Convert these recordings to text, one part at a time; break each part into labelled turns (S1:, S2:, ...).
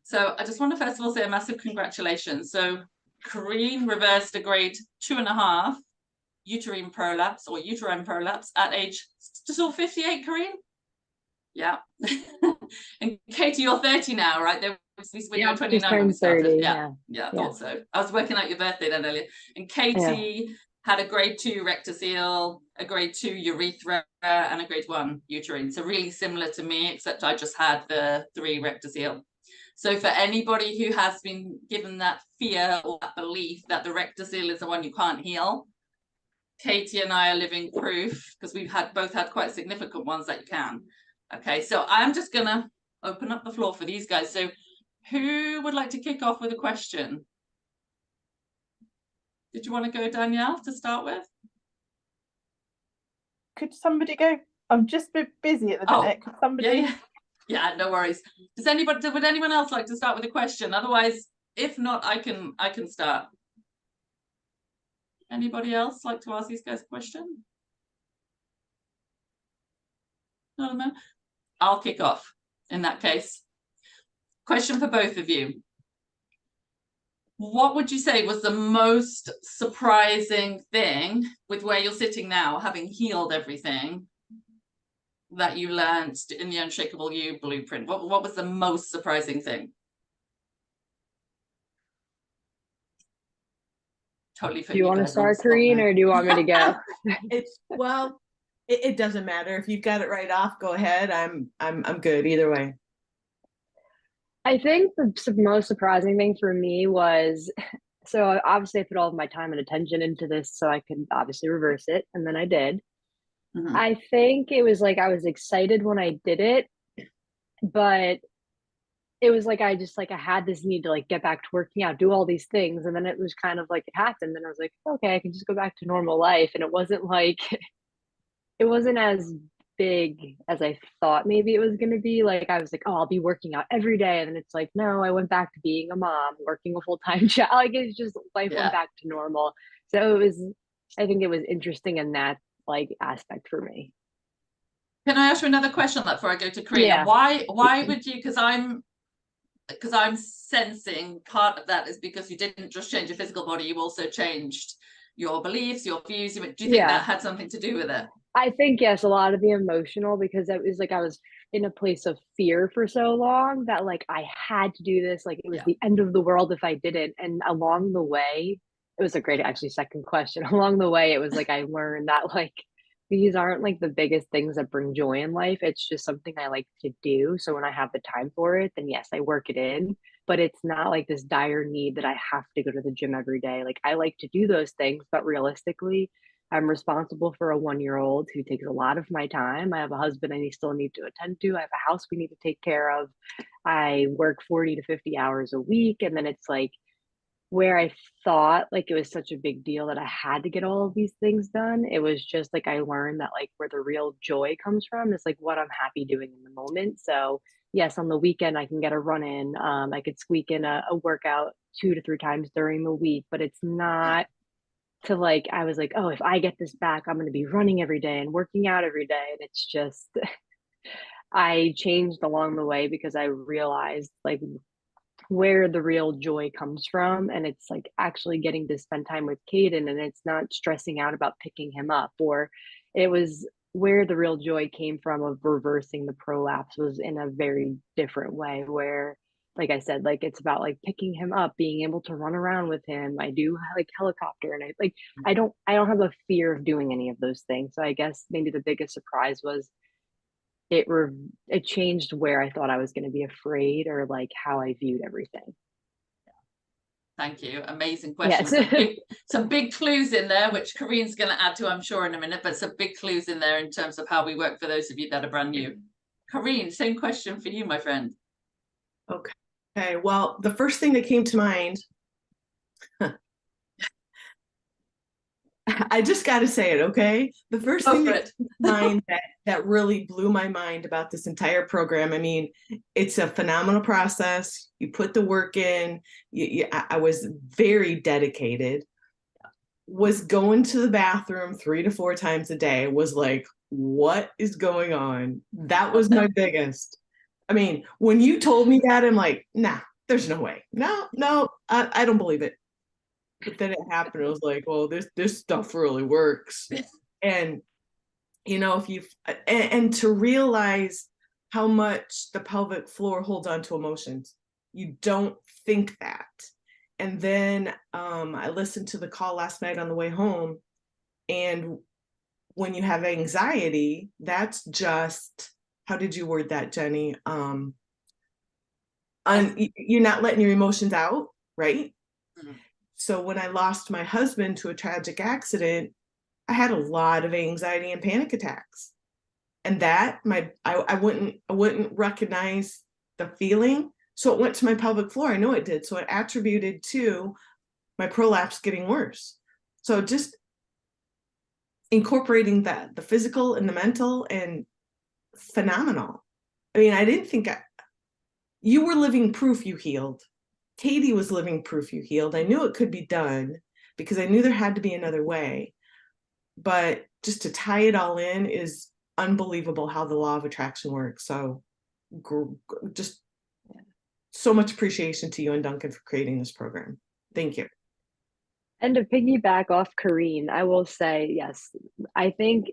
S1: So I just want to first of all say a massive congratulations. So Kareen reversed a grade 2.5 uterine prolapse or uterine prolapse at age still 58, Kareen? Yeah. And Katie, you're 30 now, right? There was when you were 29 when we started.
S2: 30,
S1: Yeah, I thought so. I was working out your birthday then earlier. And Katie had a grade 2 rectocele, a grade 2 urethra, and a grade 1 uterine. So really similar to me, except I just had the 3 rectocele. So for anybody who has been given that fear or that belief that the rectocele is the one you can't heal, Katie and I are living proof, because we've both had quite significant ones, that you can. Okay, so I'm just gonna open up the floor for these guys. So who would like to kick off with a question? Did you want to go, Danielle, to start with?
S3: Could somebody go? I'm just a bit busy at the minute. Could somebody?
S1: Yeah, no worries. Would anyone else like to start with a question? Otherwise, if not, I can start. Anybody else like to ask these guys a question? No. I'll kick off in that case. Question for both of you. What would you say was the most surprising thing with where you're sitting now, having healed everything, that you learned in the Unshakable You blueprint? What was the most surprising thing? Totally.
S2: Do you want to start, Kareen, or do you want me to go?
S3: It doesn't matter. If you've got it right off, go ahead. I'm good either way.
S2: I think the most surprising thing for me was, so obviously I put all of my time and attention into this so I could obviously reverse it, and then I did. Mm-hmm. I think it was like I was excited when I did it, but it was like I had this need to like get back to working out, do all these things, and then it was kind of like it happened, and I was like, okay, I can just go back to normal life. And it wasn't like it wasn't as big as I thought maybe it was going to be. Like I was like, oh, I'll be working out every day, and then it's like, no, I went back to being a mom, working a full-time job. Like it's just life went back to normal. So I think it was interesting in that like aspect for me.
S1: Can I ask you another question on that before I go to Karina? Yeah. Why would you? Because I'm sensing part of that is because you didn't just change your physical body, you also changed your beliefs, your views. Do you think that had something to do with it?
S2: I think, yes, a lot of the emotional, because it was like I was in a place of fear for so long that like I had to do this. Like it was the end of the world if I didn't. And along the way, it was a great, actually, second question. Along the way, it was like I learned that like these aren't like the biggest things that bring joy in life. It's just something I like to do. So when I have the time for it, then yes, I work it in. But it's not like this dire need that I have to go to the gym every day. Like I like to do those things, but realistically, I'm responsible for a 1-year-old who takes a lot of my time. I have a husband I still need to attend to. I have a house we need to take care of. I work 40 to 50 hours a week. And then it's like where I thought like it was such a big deal that I had to get all of these things done. It was just like I learned that like where the real joy comes from is like what I'm happy doing in the moment. So yes, on the weekend I can get a run in. I could squeak in a workout 2 to 3 times during the week, but it's not to like I was like, oh, if I get this back, I'm going to be running every day and working out every day. And it's just I changed along the way because I realized like where the real joy comes from. And it's like actually getting to spend time with Caden, and it's not stressing out about picking him up. Or it was where the real joy came from of reversing the prolapse was in a very different way, where like I said, like it's about like picking him up, being able to run around with him. I do like helicopter, and I don't have a fear of doing any of those things. So I guess maybe the biggest surprise was it changed where I thought I was going to be afraid, or like how I viewed everything.
S1: Thank you. Amazing question. Yes. Some big clues in there, which Kareen's going to add to, I'm sure, in a minute, but some big clues in there in terms of how we work for those of you that are brand new. Kareen, same question for you, my friend.
S3: Okay, well, the first thing that came to mind, I just got to say it, okay? The first thing that came to mind that really blew my mind about this entire program, I mean, it's a phenomenal process. You put the work in. I was very dedicated. Was going to the bathroom 3 to 4 times a day. Was like, what is going on? That was my biggest. I mean, when you told me that, I'm like, nah, there's no way. No, I don't believe it. But then it happened. It was like, well, this stuff really works. And you know, if you and to realize how much the pelvic floor holds on to emotions, you don't think that. And then I listened to the call last night on the way home, and when you have anxiety, that's just, how did you word that, Jenny? You're not letting your emotions out, right? Mm-hmm. So when I lost my husband to a tragic accident, I had a lot of anxiety and panic attacks. And that I wouldn't recognize the feeling. So it went to my pelvic floor. I know it did. So it attributed to my prolapse getting worse. So just incorporating the physical and the mental, and phenomenal. I mean, I didn't think you were living proof you healed. Katie was living proof you healed. I knew it could be done because I knew there had to be another way. But just to tie it all in is unbelievable how the law of attraction works. So just so much appreciation to you and Duncan for creating this program. Thank you.
S2: And to piggyback off Corrine, I will say, yes, I think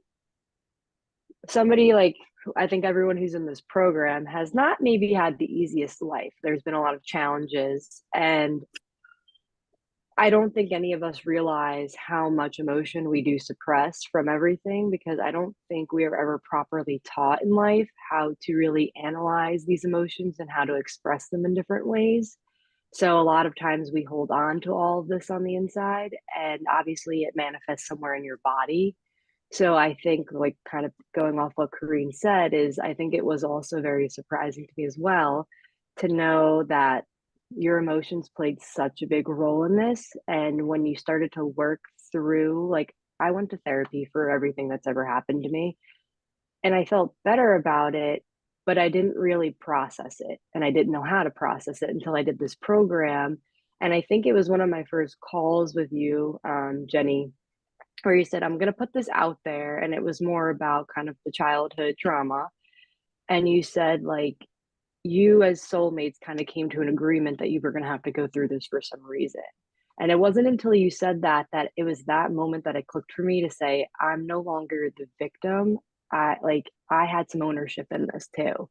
S2: somebody like, I think everyone who's in this program has not maybe had the easiest life. There's been a lot of challenges, and I don't think any of us realize how much emotion we do suppress from everything, because I don't think we are ever properly taught in life how to really analyze these emotions and how to express them in different ways. So a lot of times we hold on to all of this on the inside, and obviously it manifests somewhere in your body. So I think, like, kind of going off what Corrine said, is I think it was also very surprising to me as well to know that your emotions played such a big role in this. And when you started to work through, like, I went to therapy for everything that's ever happened to me, and I felt better about it, but I didn't really process it. And I didn't know how to process it until I did this program. And I think it was one of my first calls with you, Jenny, where you said, I'm going to put this out there. And it was more about kind of the childhood trauma. And you said, like, you as soulmates kind of came to an agreement that you were going to have to go through this for some reason. And it wasn't until you said that it was that moment that it clicked for me to say, I'm no longer the victim. I had some ownership in this too.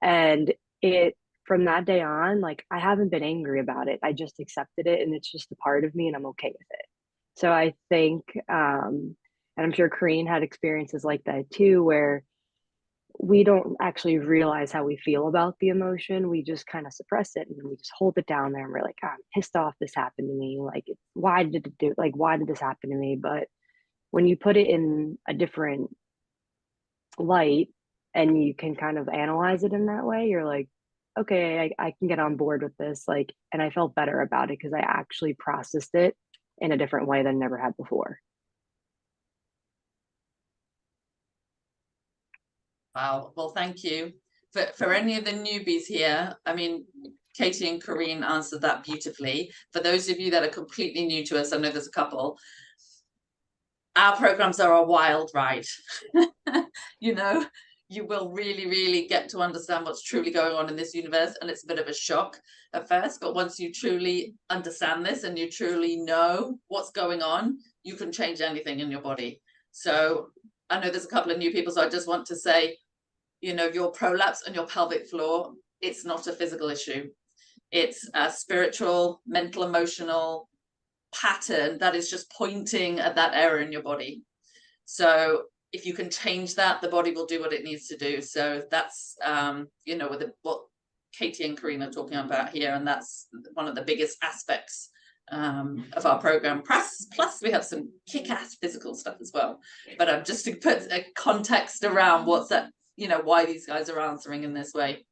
S2: And it, from that day on, like, I haven't been angry about it. I just accepted it, and it's just a part of me, and I'm okay with it. So I think, and I'm sure Corrine had experiences like that too, where we don't actually realize how we feel about the emotion. We just kind of suppress it, and we just hold it down there, and we're like, oh, I'm pissed off this happened to me. Like, why did this happen to me? But when you put it in a different light and you can kind of analyze it in that way, you're like, okay, I can get on board with this. Like, and I felt better about it because I actually processed it in a different way than I never had before.
S1: Wow. Well, thank you. For any of the newbies here, I mean, Katie and Corrine answered that beautifully. For those of you that are completely new to us, I know there's a couple. Our programs are a wild ride. You know, you will really, really get to understand what's truly going on in this universe. And it's a bit of a shock at first, but once you truly understand this and you truly know what's going on, you can change anything in your body. So I know there's a couple of new people, so I just want to say, you know, your prolapse and your pelvic floor, it's not a physical issue. It's a spiritual, mental, emotional pattern that is just pointing at that error in your body. So if you can change that, the body will do what it needs to do. So that's, you know, what Katie and Corrine are talking about here. And that's one of the biggest aspects of our program. Plus we have some kick-ass physical stuff as well. But just to put a context around what's that, you know, why these guys are answering in this way.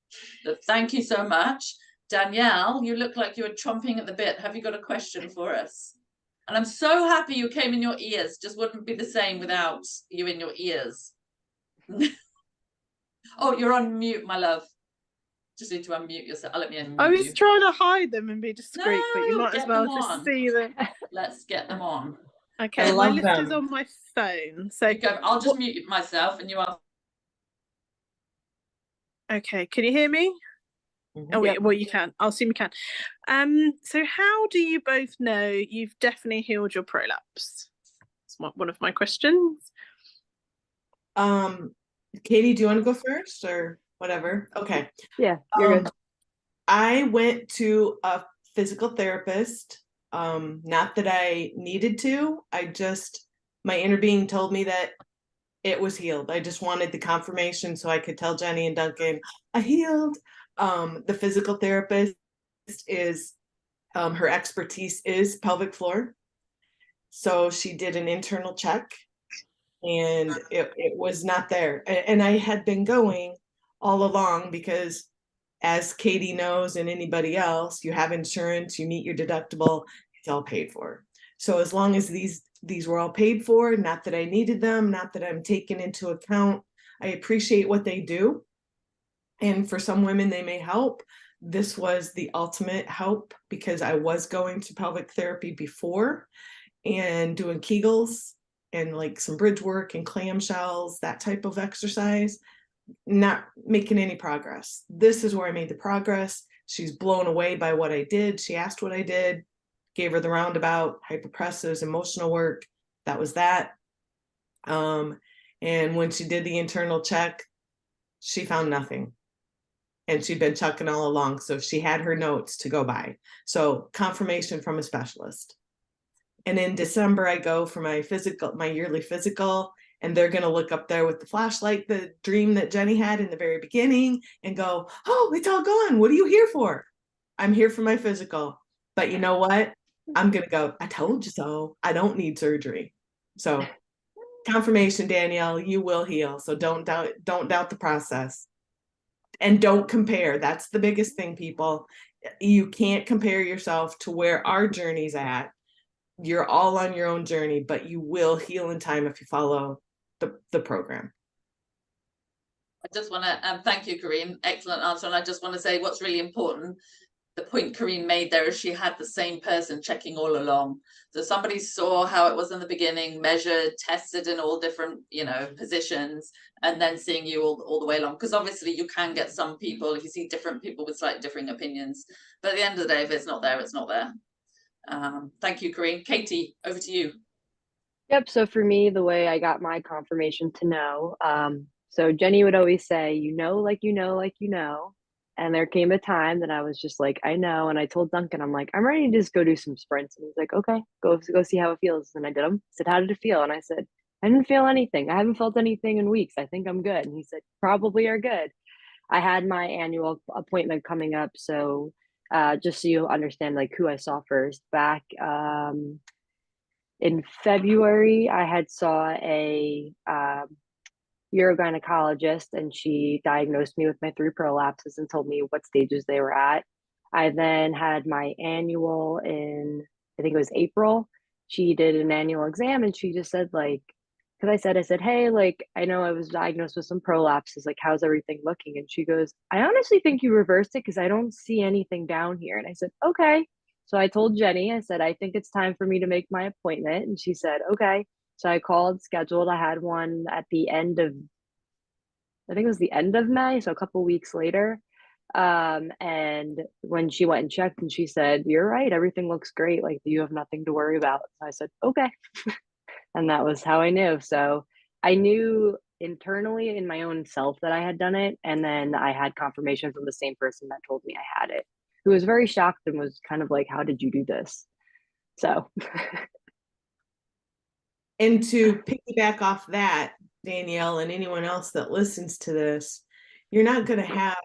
S1: But thank you so much. Danielle, you look like you were chomping at the bit. Have you got a question for us? And I'm so happy you came in your ears. Just wouldn't be the same without you in your ears. Oh, you're on mute, my love. Just need to unmute yourself. I'll let me unmute you.
S4: I was trying to hide them and be discreet,
S1: no,
S4: but you might as well just see them.
S1: Let's get them on.
S4: Okay, my list is on my phone. So
S1: I'll just mute myself and you are.
S4: Okay, can you hear me? Oh,
S2: Yep.
S4: well, you can. I'll assume you can. So how do you both know you've definitely healed your prolapse? It's one of my questions.
S3: Katie, do you want to go first or whatever? Okay.
S2: Yeah, you're good.
S3: I went to a physical therapist. Not that I needed to. My inner being told me that it was healed. I just wanted the confirmation so I could tell Jenny and Duncan, I healed. The physical therapist is, her expertise is pelvic floor. So she did an internal check and it was not there. And I had been going all along because, as Katie knows and anybody else, you have insurance, you meet your deductible, it's all paid for. So as long as these were all paid for, not that I needed them, not that I'm taking into account, I appreciate what they do. And for some women, they may help. This was the ultimate help because I was going to pelvic therapy before and doing Kegels and like some bridge work and clamshells, that type of exercise, not making any progress. This is where I made the progress. She's blown away by what I did. She asked what I did, gave her the roundabout, hyperpressives, emotional work. That was that. And when she did the internal check, she found nothing. And she'd been checking all along. So she had her notes to go by. So confirmation from a specialist. And in December, I go for my yearly physical, and they're going to look up there with the flashlight, the dream that Jenny had in the very beginning, and go, oh, it's all gone. What are you here for? I'm here for my physical. But you know what? I'm going to go, I told you so. I don't need surgery. So confirmation, Danielle, you will heal. So don't doubt the process. And don't compare. That's the biggest thing, people. You can't compare yourself to where our journey's at. You're all on your own journey, but you will heal in time if you follow the program.
S1: I just want to thank you, Corinne. Excellent answer. And I just want to say what's really important. The point Corinne made there is she had the same person checking all along. So somebody saw how it was in the beginning, measured, tested in all different, positions, and then seeing you all the way along. Because obviously you can get some people, if you see different people with slightly differing opinions. But at the end of the day, if it's not there, it's not there. Thank you, Corinne. Katie, over to you.
S2: Yep. So for me, the way I got my confirmation to know, so Jenny would always say, like you know, like you know. And there came a time that I was just like, I know. And I told Duncan, I'm like, I'm ready to just go do some sprints. And he's like, okay, go see how it feels. And I did them. He said, how did it feel? And I said, I didn't feel anything. I haven't felt anything in weeks. I think I'm good. And he said, probably are good. I had my annual appointment coming up. So just so you understand like who I saw first, back in February, I had saw a urogynecologist, and she diagnosed me with my 3 prolapses and told me what stages they were at. I then had my annual in, I think it was April. She did an annual exam and she just said like, because I said, hey, like, I know I was diagnosed with some prolapses, like, how's everything looking? And she goes, I honestly think you reversed it because I don't see anything down here. And I said, okay. So I told Jenny, I said, I think it's time for me to make my appointment. And she said, okay. So I called, scheduled. I had one at the end of, I think it was the end of May, so a couple weeks later. And when she went and checked, and she said, you're right, everything looks great. Like, you have nothing to worry about. So I said, okay. And that was how I knew. So I knew internally in my own self that I had done it. And then I had confirmation from the same person that told me I had it, who was very shocked and was kind of like, how did you do this? So.
S3: And to piggyback off that, Danielle, and anyone else that listens to this, you're not going to have,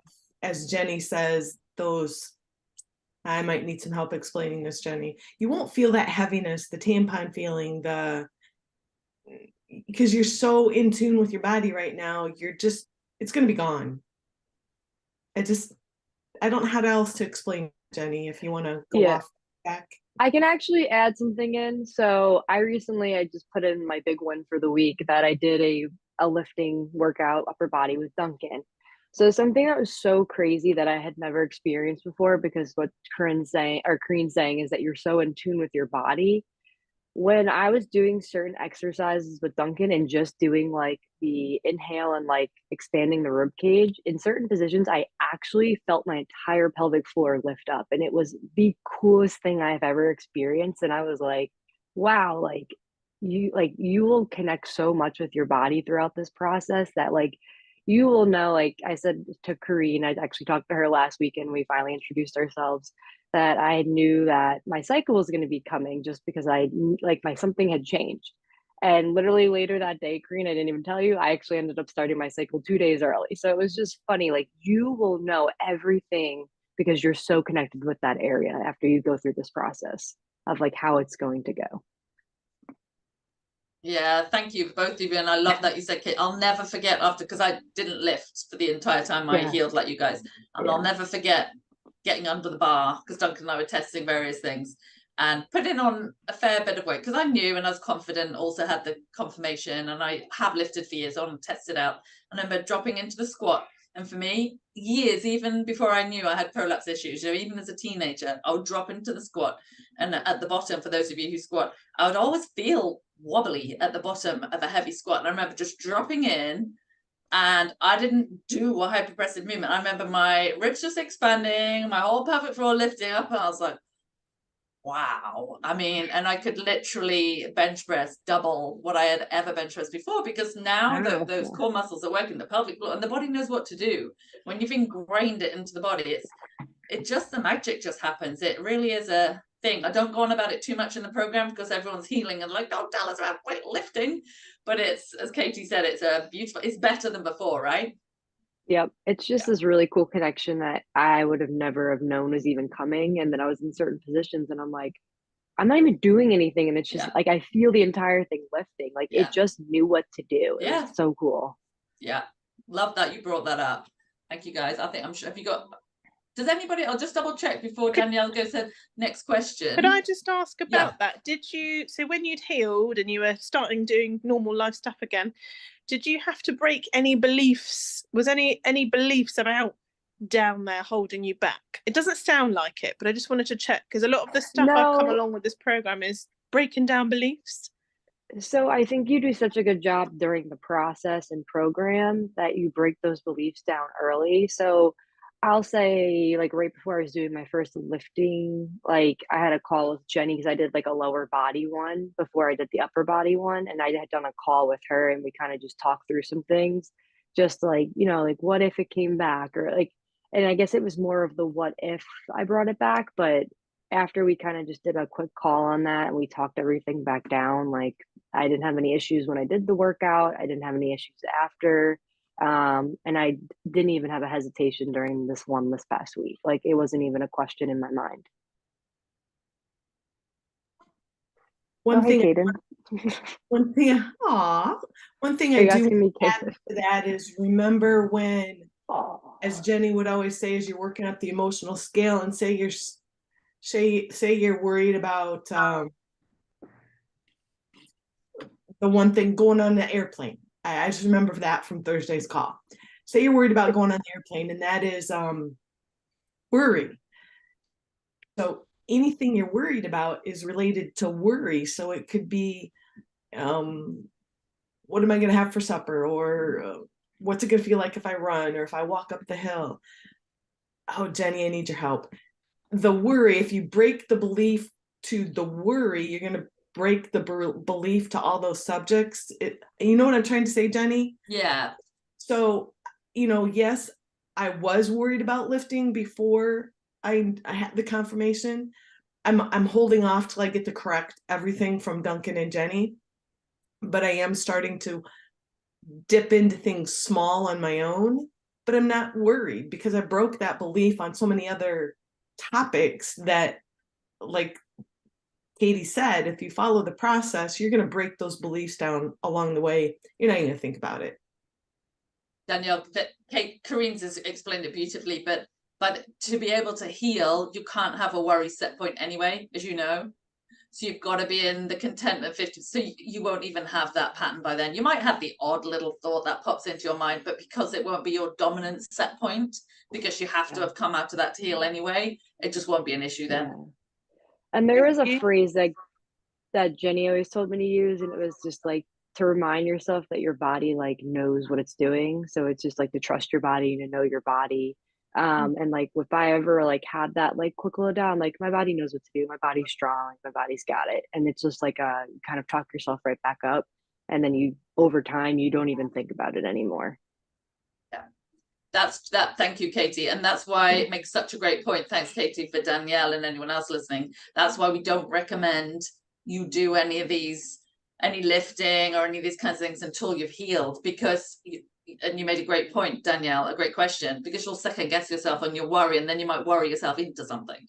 S3: as Jenny says, those, I might need some help explaining this, Jenny. You won't feel that heaviness, the tampon feeling, because you're so in tune with your body right now, it's going to be gone. I don't know how else to explain, Jenny, if you want to go off back.
S2: I can actually add something in. So I just put in my big one for the week that I did a lifting workout, upper body with Duncan. So something that was so crazy that I had never experienced before, because what Corinne's saying is that you're so in tune with your body. when I was doing certain exercises with Duncan and just doing like the inhale and like expanding the rib cage in certain positions, I actually felt my entire pelvic floor lift up. And it was the coolest thing I've ever experienced. And I was like, wow, like you will connect so much with your body throughout this process that like you will know, like I said to Kareen, I actually talked to her last week and we finally introduced ourselves, that I knew that my cycle was going to be coming just because my something had changed. And literally later that day, Kareen, I didn't even tell you, I actually ended up starting my cycle 2 days early. So it was just funny. Like you will know everything because you're so connected with that area after you go through this process of like how it's going to go.
S1: Yeah, thank you, both of you. And I love that you said, Kate, I'll never forget after, because I didn't lift for the entire time I healed like you guys. And I'll never forget getting under the bar, because Duncan and I were testing various things and putting on a fair bit of weight because I knew and I was confident, also had the confirmation, and I have lifted for years on and tested out. And I remember dropping into the squat. And for me, years, even before I knew I had prolapse issues, you know, even as a teenager, I would drop into the squat. And at the bottom, for those of you who squat, I would always feel wobbly at the bottom of a heavy squat. And I remember just dropping in, and I didn't do a hyperpressive movement. I remember my ribs just expanding, my whole pelvic floor lifting up, and I was like, wow. I mean, and I could literally bench press double what I had ever bench pressed before, because now those core muscles are working, the pelvic floor, and the body knows what to do. When you've ingrained it into the body, the magic just happens. It really is a thing. I don't go on about it too much in the program because everyone's healing and like, don't tell us about weightlifting. But it's, as Katie said, it's better than before, right?
S2: Yep. It's just this really cool connection that I would have never have known was even coming. And then I was in certain positions and I'm like, I'm not even doing anything. And it's just like, I feel the entire thing lifting. Like it just knew what to do. It was so cool.
S1: Yeah. Love that you brought that up. Thank you guys. I'm sure, have you got, does anybody, I'll just double check before Danielle goes to next question.
S4: Could I just ask about that? So when you'd healed and you were starting doing normal life stuff again, did you have to break any beliefs? Was any beliefs about down there holding you back? It doesn't sound like it, but I just wanted to check, because a lot of the stuff I've come along with this program is breaking down beliefs.
S2: So I think you do such a good job during the process and program that you break those beliefs down early. So I'll say, like, right before I was doing my first lifting, like I had a call with Jenny because I did like a lower body one before I did the upper body one. And I had done a call with her and we kind of just talked through some things, just like, you know, like what if it came back, or like, and I guess it was more of the what if I brought it back. But after we kind of just did a quick call on that and we talked everything back down, like I didn't have any issues when I did the workout. I didn't have any issues after. And I didn't even have a hesitation during this past week. Like it wasn't even a question in my mind.
S3: One thing I do add to that is, remember when, as Jenny would always say, as you're working up the emotional scale and say you're worried about the one thing going on the airplane. I just remember that from Thursday's call. Say you're worried about going on the airplane, and that is worry. So anything you're worried about is related to worry. So it could be, what am I going to have for supper? Or what's it going to feel like if I run or if I walk up the hill? Oh, Jenny, I need your help. The worry, if you break the belief to the worry, you're going to break the belief to all those subjects. You know what I'm trying to say, Jenny?
S1: Yeah.
S3: So, you know, yes, I was worried about lifting before I had the confirmation. I'm holding off till I get to correct everything from Duncan and Jenny, but I am starting to dip into things small on my own. But I'm not worried because I broke that belief on so many other topics that, like Katie said, if you follow the process, you're going to break those beliefs down along the way. You're not going to think about it.
S1: Danielle, Kareen's has explained it beautifully, but to be able to heal, you can't have a worry set point anyway, as you know. So you've got to be in the contentment 50. So you won't even have that pattern by then. You might have the odd little thought that pops into your mind, but because it won't be your dominant set point, because you have to have come out of that to heal anyway, it just won't be an issue then.
S2: And there is a phrase that that Jenny always told me to use, and it was just like to remind yourself that your body like knows what it's doing. So it's just like to trust your body and to know your body. And like if I ever like had that like quick low down, like my body knows what to do. My body's strong, my body's got it. And it's just like you kind of talk yourself right back up. And then you over time you don't even think about it anymore.
S1: Yeah. Thank you, Katie. And that's why it makes such a great point. Thanks, Katie, for Danielle and anyone else listening. That's why we don't recommend you do any lifting or any of these kinds of things until you've healed, because and you made a great point, Danielle, a great question, because you'll second guess yourself and you'll worry, and then you might worry yourself into something.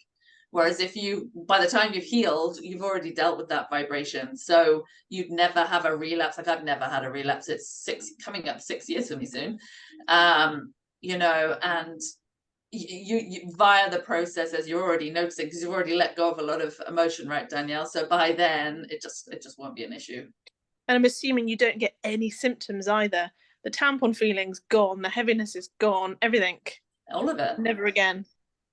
S1: Whereas if by the time you've healed, you've already dealt with that vibration. So you'd never have a relapse. Like I've never had a relapse. It's coming up 6 years for me soon. You know, and you via the process, as you're already noticing, because you've already let go of a lot of emotion, right, Danielle? So by then it just won't be an issue.
S4: And I'm assuming you don't get any symptoms either. The tampon feeling's gone, the heaviness is gone, everything.
S1: All of it.
S4: Never again.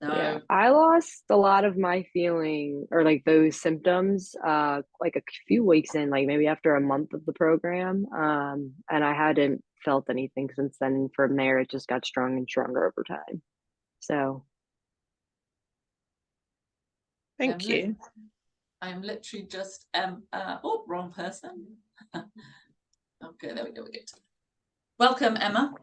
S1: No.
S2: Yeah, I lost a lot of my feeling or like those symptoms like a few weeks in, like maybe after a month of the program. And I hadn't felt anything since then. From there it just got stronger and stronger over time. So
S4: thank you.
S1: I'm literally just wrong person. Okay, there we go. We're good. Welcome, Emma.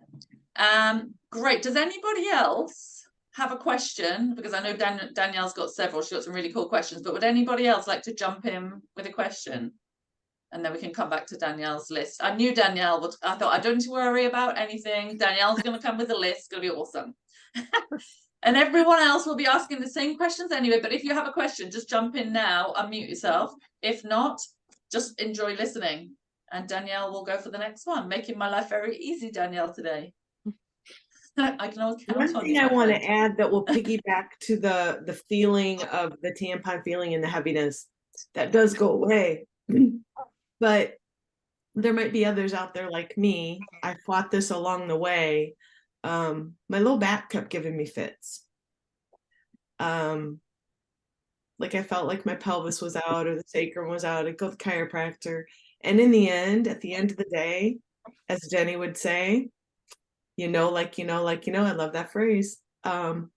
S1: Great. Does anybody else have a question? Because I know Danielle's got several. She's got some really cool questions, but would anybody else like to jump in with a question? And then we can come back to Danielle's list. I knew Danielle would. I thought I don't need to worry about anything. Danielle's going to come with a list. It's going to be awesome. And everyone else will be asking the same questions anyway. But if you have a question, just jump in now, unmute yourself. If not, just enjoy listening. And Danielle will go for the next one, making my life very easy, Danielle, today. I can always count on
S3: One thing
S1: you,
S3: I want
S1: friend.
S3: to add that will piggyback to the feeling of the tampon feeling and the heaviness, that does go away. But there might be others out there like me. I fought this along the way. My low back kept giving me fits. Like I felt like my pelvis was out or the sacrum was out. I'd go to the chiropractor. And in the end, at the end of the day, as Jenny would say, I love that phrase. And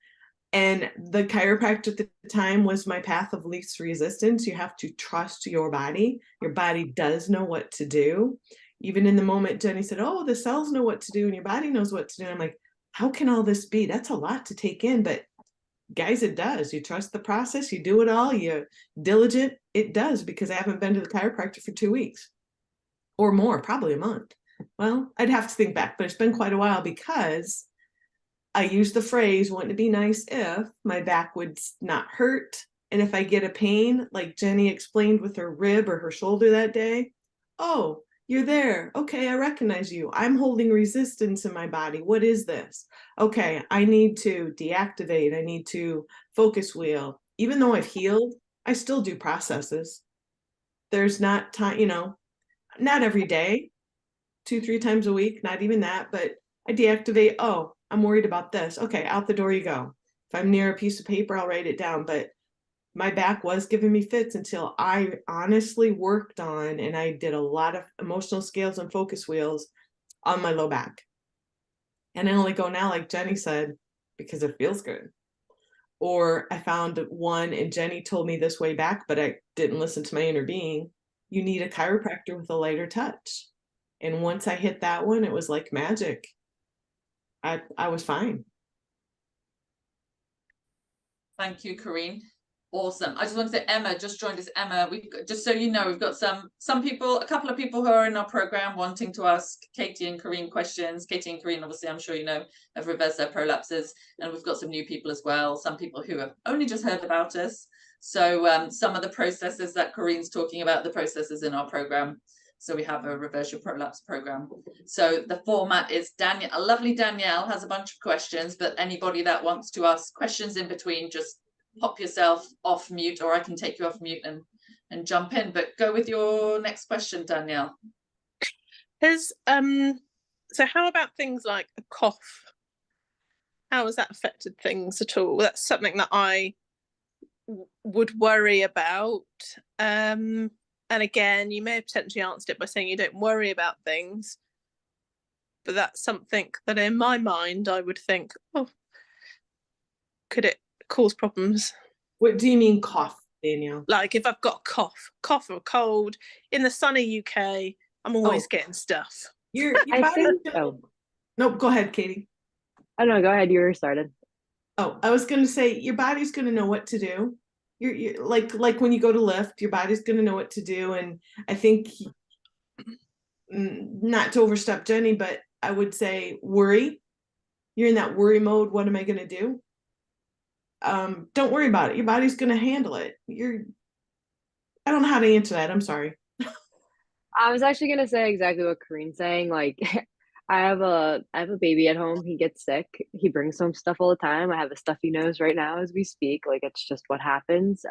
S3: the chiropractor at the time was my path of least resistance. You have to trust your body. Your body does know what to do. Even in the moment, Jenny said, oh, the cells know what to do and your body knows what to do. And I'm like, how can all this be? That's a lot to take in. But guys, it does. You trust the process. You do it all. You're diligent. It does, because I haven't been to the chiropractor for 2 weeks or more, probably a month. Well, I'd have to think back, but it's been quite a while, because I use the phrase, wouldn't it be nice if my back would not hurt? And if I get a pain, like Jenny explained with her rib or her shoulder that day, oh, you're there. Okay, I recognize you. I'm holding resistance in my body. What is this? Okay, I need to deactivate. I need to focus wheel. Even though I've healed, I still do processes. There's not time, not every day, 2-3 times a week, not even that, but I deactivate. Oh, I'm worried about this. Okay, out the door you go. If I'm near a piece of paper, I'll write it down. But my back was giving me fits until I honestly worked on, and I did a lot of emotional scales and focus wheels on my low back. And I only go now, like Jenny said, because it feels good. Or I found one, and Jenny told me this way back, but I didn't listen to my inner being. You need a chiropractor with a lighter touch. And once I hit that one, it was like magic. I was fine.
S1: Thank you, Corinne. Awesome. I just want to say, Emma just joined us. Emma, we've got, just so you know, we've got some people, a couple of people who are in our program wanting to ask Katie and Corinne questions. Katie and Corinne, obviously, I'm sure you know, have reversed their prolapses, and we've got some new people as well. Some people who have only just heard about us. So some of the processes that Corinne's talking about, the processes in our program. So we have a reverse your prolapse program. So the format is a lovely Danielle has a bunch of questions, but anybody that wants to ask questions in between, just pop yourself off mute, or I can take you off mute and jump in. But go with your next question, Danielle.
S4: So how about things like a cough? How has that affected things at all? That's something that I would worry about. And again, you may have potentially answered it by saying you don't worry about things. But that's something that in my mind, I would think, oh, could it cause problems?
S3: What do you mean cough, Danielle?
S4: Like if I've got a cough or a cold in the sunny UK, I'm always getting stuff.
S3: Your body's no, go ahead, Katie.
S2: I don't know, go ahead, you were started.
S3: Oh, I was gonna say your body's gonna know what to do. You're like when you go to lift, your body's gonna know what to do. And I think, not to overstep Jenny, but I would say worry. You're in that worry mode. What am I gonna do? Don't worry about it. Your body's gonna handle it. I don't know how to answer that. I'm sorry.
S2: I was actually gonna say exactly what Kareen's saying. Like, I have a baby at home. He gets sick. He brings home stuff all the time. I have a stuffy nose right now as we speak. Like, it's just what happens.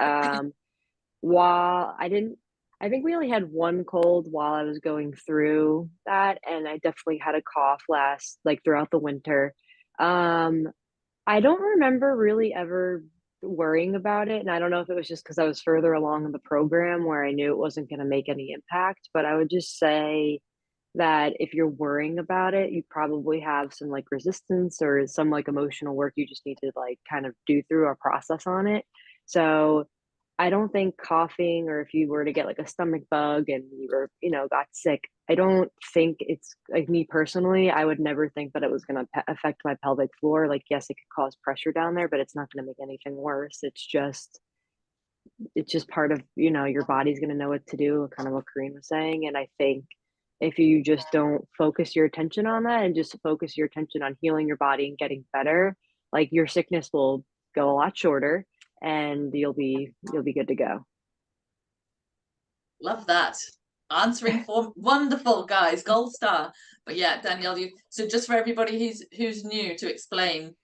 S2: While I think we only had one cold while I was going through that, and I definitely had a cough throughout the winter. I don't remember really ever worrying about it, and I don't know if it was just because I was further along in the program where I knew it wasn't going to make any impact, but I would just say that if you're worrying about it, you probably have some like resistance or some like emotional work you just need to like kind of do through a process on it. So I don't think coughing, or if you were to get like a stomach bug and you were, got sick, I don't think it's like, me personally, I would never think that it was going to affect my pelvic floor. Like, yes, it could cause pressure down there, but it's not going to make anything worse. It's just part of, your body's going to know what to do, kind of what Kareen was saying. And I think if you just don't focus your attention on that and just focus your attention on healing your body and getting better, like your sickness will go a lot shorter and you'll be good to go.
S1: Love that. Answering for wonderful, guys, gold star. But yeah, Danielle, so just for everybody who's new, to explain,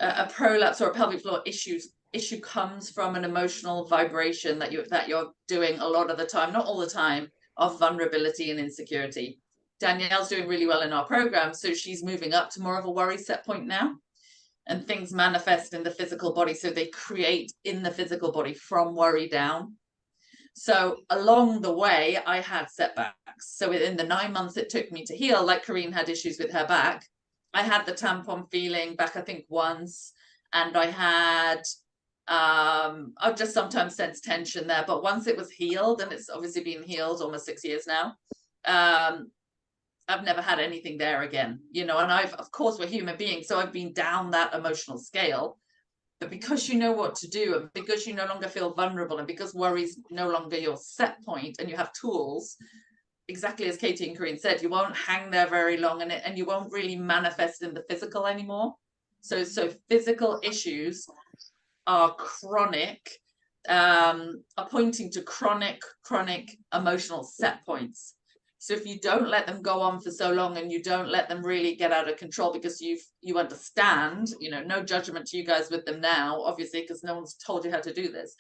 S1: a prolapse or a pelvic floor issue comes from an emotional vibration that you're doing a lot of the time, not all the time, of vulnerability and insecurity. Danielle's doing really well in our program, so she's moving up to more of a worry set point now, and things manifest in the physical body, so they create in the physical body from worry down. So along the way, I had setbacks. So within the 9 months it took me to heal, like Kareen had issues with her back, I had the tampon feeling back, I think, once, and I had I've just sometimes sense tension there, but once it was healed, and it's obviously been healed almost 6 years now, I've never had anything there again, and of course, we're human beings, so I've been down that emotional scale. But because you know what to do, and because you no longer feel vulnerable, and because worry's no longer your set point, and you have tools, exactly as Katie and Kareen said, you won't hang there very long, and you won't really manifest in the physical anymore. So physical issues are chronic, are pointing to chronic emotional set points. So if you don't let them go on for so long, and you don't let them really get out of control, because you understand, no judgment to you guys with them now, obviously, because no one's told you how to do this.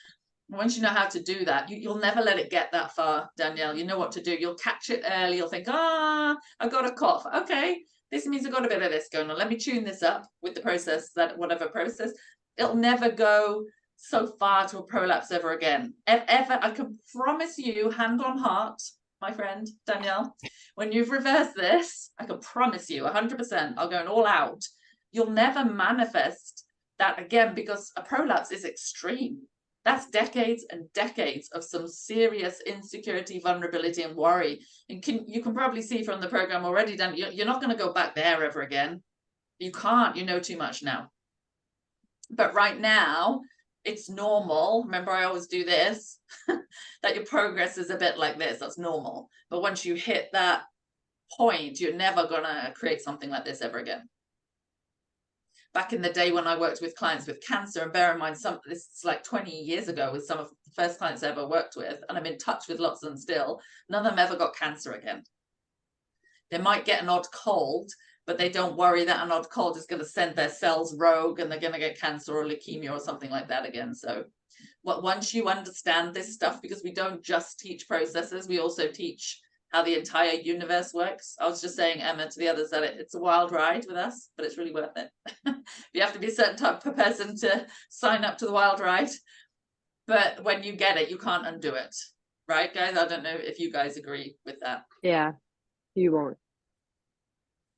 S1: Once you know how to do that, you'll never let it get that far, Danielle. You know what to do. You'll catch it early. You'll think, I got a cough. Okay, this means I got a bit of this going on. Let me tune this up with the process, that whatever process. It'll never go so far to a prolapse ever again. Ever. I can promise you, hand on heart, my friend Danielle, when you've reversed this, I can promise you 100%, I'll go all out. You'll never manifest that again, because a prolapse is extreme. That's decades and decades of some serious insecurity, vulnerability, and worry. And you can probably see from the program already, Dan, you're not going to go back there ever again. You can't. You know too much now. But right now, it's normal. Remember, I always do this, that your progress is a bit like this. That's normal. But once you hit that point, you're never going to create something like this ever again. Back in the day when I worked with clients with cancer, and bear in mind, this is like 20 years ago with some of the first clients I ever worked with, and I'm in touch with lots of them still, none of them ever got cancer again. They might get an odd cold, but they don't worry that an odd cold is going to send their cells rogue and they're going to get cancer or leukemia or something like that again. So once you understand this stuff, because we don't just teach processes, we also teach how the entire universe works. I was just saying, Emma, to the others, that it's a wild ride with us, but it's really worth it. You have to be a certain type of person to sign up to the wild ride. But when you get it, you can't undo it. right, guys? I don't know if you guys agree with that.
S2: Yeah, you won't.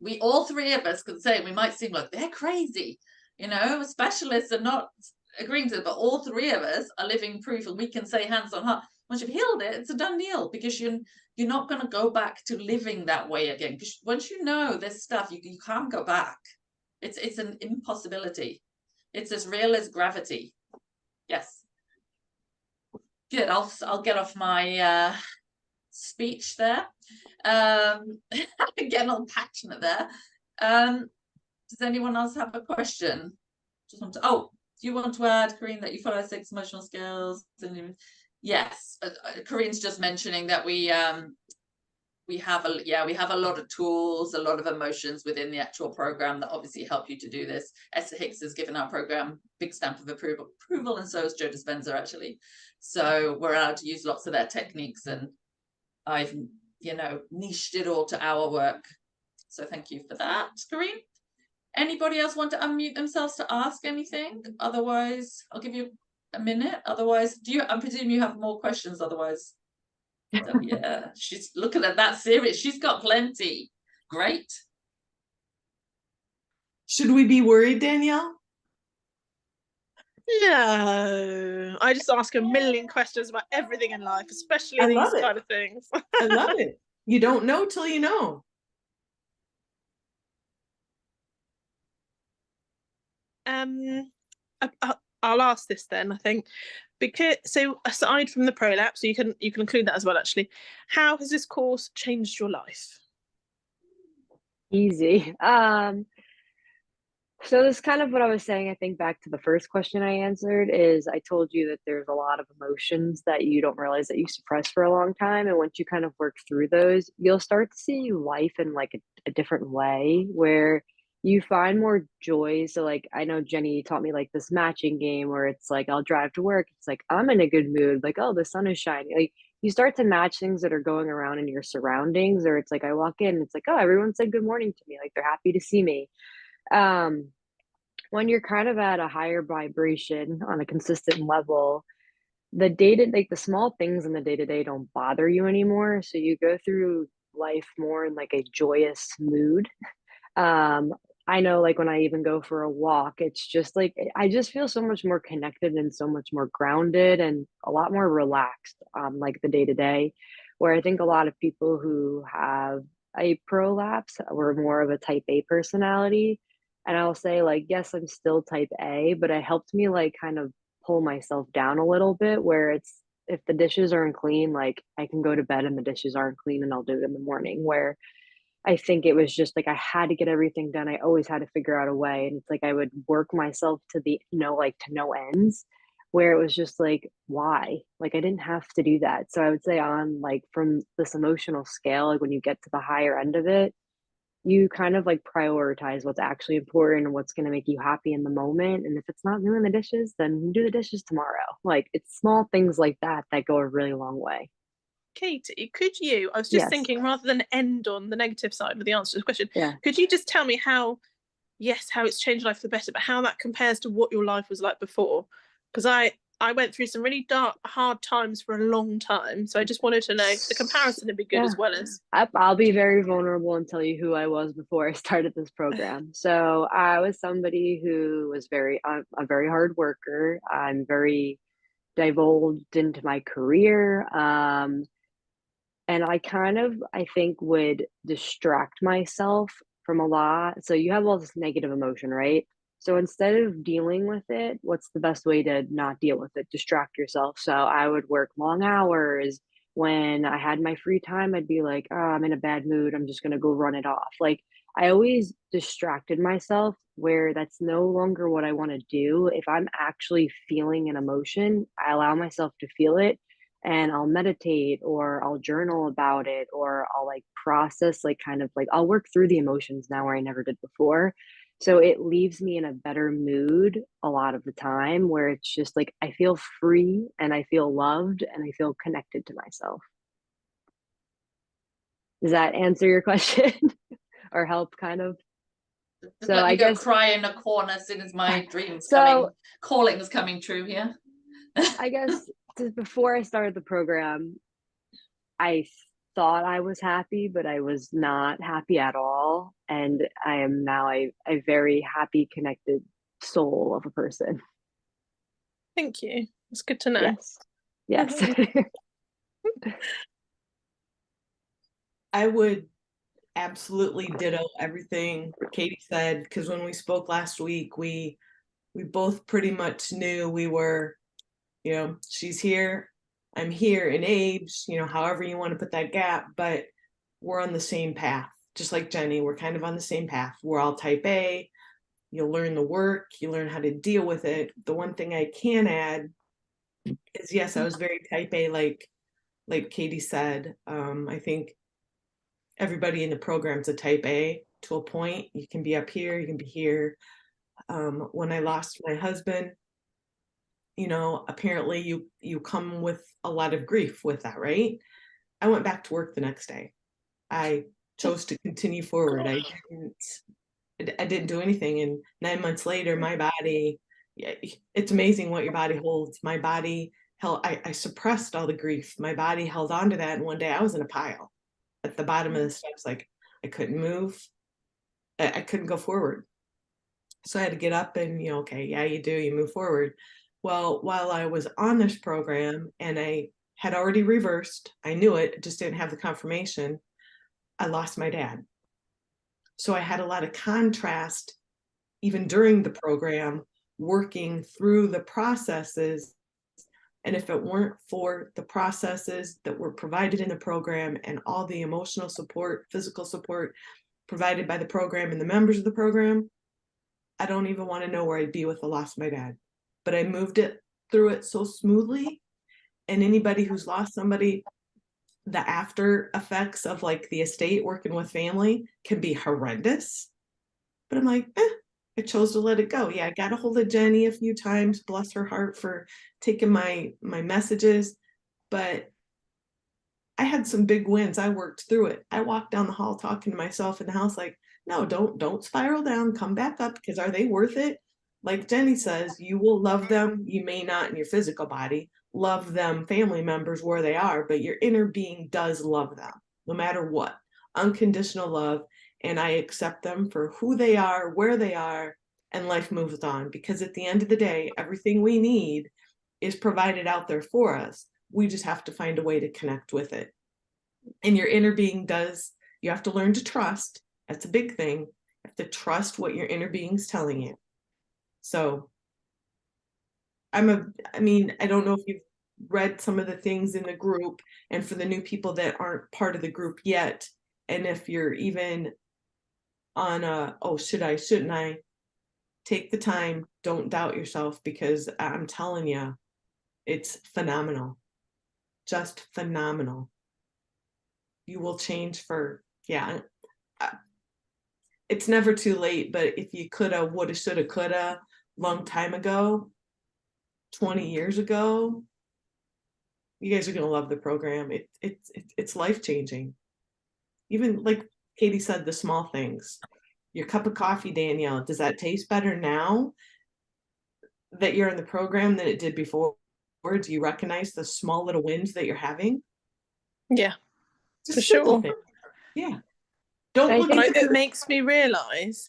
S1: We, all three of us, could say, we might seem like they're crazy, you know, specialists are not agreeing to it, but all three of us are living proof, and we can say hands on heart, once you've healed it, it's a done deal, because you're not going to go back to living that way again. Because once you know this stuff, you can't go back. It's an impossibility. It's as real as gravity. Yes. Good. I'll get off my speech there. Getting all passionate there. Does anyone else have a question? Do you want to add, Corinne, that you follow 6 emotional skills? Yes, Corinne's just mentioning that we have a lot of tools, a lot of emotions within the actual program that obviously help you to do this. Esther Hicks has given our program big stamp of approval, and so has Joe Dispenza, actually. So we're allowed to use lots of their techniques, and I've, niched it all to our work. So thank you for that, Corinne. Anybody else want to unmute themselves to ask anything? Otherwise, I'll give you a minute. Otherwise, I presume you have more questions otherwise? So, yeah, she's looking at that serious. She's got plenty. Great.
S3: Should we be worried, Danielle?
S4: No, I just ask a million questions about everything in life, especially these kind of things.
S3: I love it. You don't know till you know.
S4: I'll ask this then, I think, because so aside from the prolapse, you can include that as well, actually. How has this course changed your life?
S2: Easy. So this is kind of what I was saying, I think back to the first question I answered, is I told you that there's a lot of emotions that you don't realize that you suppress for a long time. And once you kind of work through those, you'll start to see life in like a different way, where you find more joy. So like, I know Jenny taught me like this matching game where it's like, I'll drive to work. It's like, I'm in a good mood. Like, oh, the sun is shining. Like, you start to match things that are going around in your surroundings, or it's like, I walk in, it's like, oh, everyone said good morning to me. Like, they're happy to see me. When you're kind of at a higher vibration on a consistent level, the small things in the day-to-day don't bother you anymore. So you go through life more in like a joyous mood. I know, like, when I even go for a walk, it's just like I just feel so much more connected and so much more grounded and a lot more relaxed, like the day to day. Where I think a lot of people who have a prolapse were more of a type A personality. And I'll say, like, yes, I'm still type A, but it helped me like kind of pull myself down a little bit, where it's, if the dishes aren't clean, like, I can go to bed and the dishes aren't clean and I'll do it in the morning. Where I think it was just like I had to get everything done. I always had to figure out a way. And it's like I would work myself to the, like, to no ends, where it was just like, why? Like, I didn't have to do that. So I would say, on like, from this emotional scale, like when you get to the higher end of it, you kind of like prioritize what's actually important and what's going to make you happy in the moment. And if it's not doing the dishes, then do the dishes tomorrow. Like, it's small things like that that go a really long way.
S4: Katie, could you, I was just thinking, rather than end on the negative side with the answer to the question, could you just tell me how it's changed life for the better, but how that compares to what your life was like before? Because I went through some really dark, hard times for a long time. So I just wanted to know the comparison would be good, as well as.
S2: I'll be very vulnerable and tell you who I was before I started this program. So I was somebody who was a very hard worker. I'm very divulged into my career. And I kind of, I think, would distract myself from a lot. So you have all this negative emotion, right? So instead of dealing with it, what's the best way to not deal with it? Distract yourself. So I would work long hours. When I had my free time, I'd be like, oh, I'm in a bad mood. I'm just going to go run it off. Like, I always distracted myself, where that's no longer what I want to do. If I'm actually feeling an emotion, I allow myself to feel it, and I'll meditate, or I'll journal about it, or I'll like process, like, kind of like, I'll work through the emotions now where I never did before. So it leaves me in a better mood a lot of the time, where it's just like I feel free and I feel loved and I feel connected to myself. Does that answer your question or help kind of?
S1: So I guess cry in a corner as soon as my dreams calling's coming true here.
S2: I guess before I started the program, I thought I was happy, but I was not happy at all. And I am now a very happy, connected soul of a person.
S4: Thank you. It's good to know.
S2: Yes. Yes.
S3: I would absolutely ditto everything Katie said, because when we spoke last week, we both pretty much knew we were, she's here, I'm here in age, however you want to put that gap, but we're on the same path. Just like Jenny, we're kind of on the same path. We're all type A. You'll learn the work, you learn how to deal with it. The one thing I can add is, yes, I was very type A, like Katie said. I think everybody in the program's a type A to a point. You can be up here, you can be here. When I lost my husband, apparently you come with a lot of grief with that, right? I went back to work the next day. I chose to continue forward. I didn't do anything. And 9 months later, my body, it's amazing what your body holds. My body held, I suppressed all the grief. My body held on to that. And one day I was in a pile at the bottom of the steps. Like, I couldn't move. I couldn't go forward. So I had to get up and, okay, yeah, you move forward. Well, while I was on this program and I had already reversed, I knew it, just didn't have the confirmation, I lost my dad. So I had a lot of contrast even during the program, working through the processes. And if it weren't for the processes that were provided in the program and all the emotional support, physical support provided by the program and the members of the program, I don't even want to know where I'd be with the loss of my dad. But I moved it through it so smoothly. And anybody who's lost somebody, the after effects of like the estate, working with family, can be horrendous. But I'm like, I chose to let it go. Yeah, I got a hold of Jenny a few times, bless her heart, for taking my messages. But I had some big wins. I worked through it. I walked down the hall talking to myself in the house like, no, don't spiral down, come back up, because are they worth it? Like Jenny says, you will love them. You may not in your physical body love them, family members, where they are, but your inner being does love them no matter what. Unconditional love. And I accept them for who they are, where they are, and life moves on. Because at the end of the day, everything we need is provided out there for us. We just have to find a way to connect with it. And your inner being does, you have to learn to trust. That's a big thing. You have to trust what your inner being's telling you. So I don't know if you've read some of the things in the group, and for the new people that aren't part of the group yet, and if you're even on shouldn't I, take the time, don't doubt yourself, because I'm telling you, it's phenomenal. Just phenomenal. You will change it's never too late, but if you coulda, woulda, shoulda, coulda, long time ago, 20 years ago, you guys are going to love the program. It's life-changing. Even like Katie said, the small things. Your cup of coffee, Danielle, does that taste better now that you're in the program than it did before? Or do you recognize the small little wins that you're having?
S4: Yeah,
S3: Just
S4: for sure.
S3: things. Yeah. Don't look at
S4: it makes me realize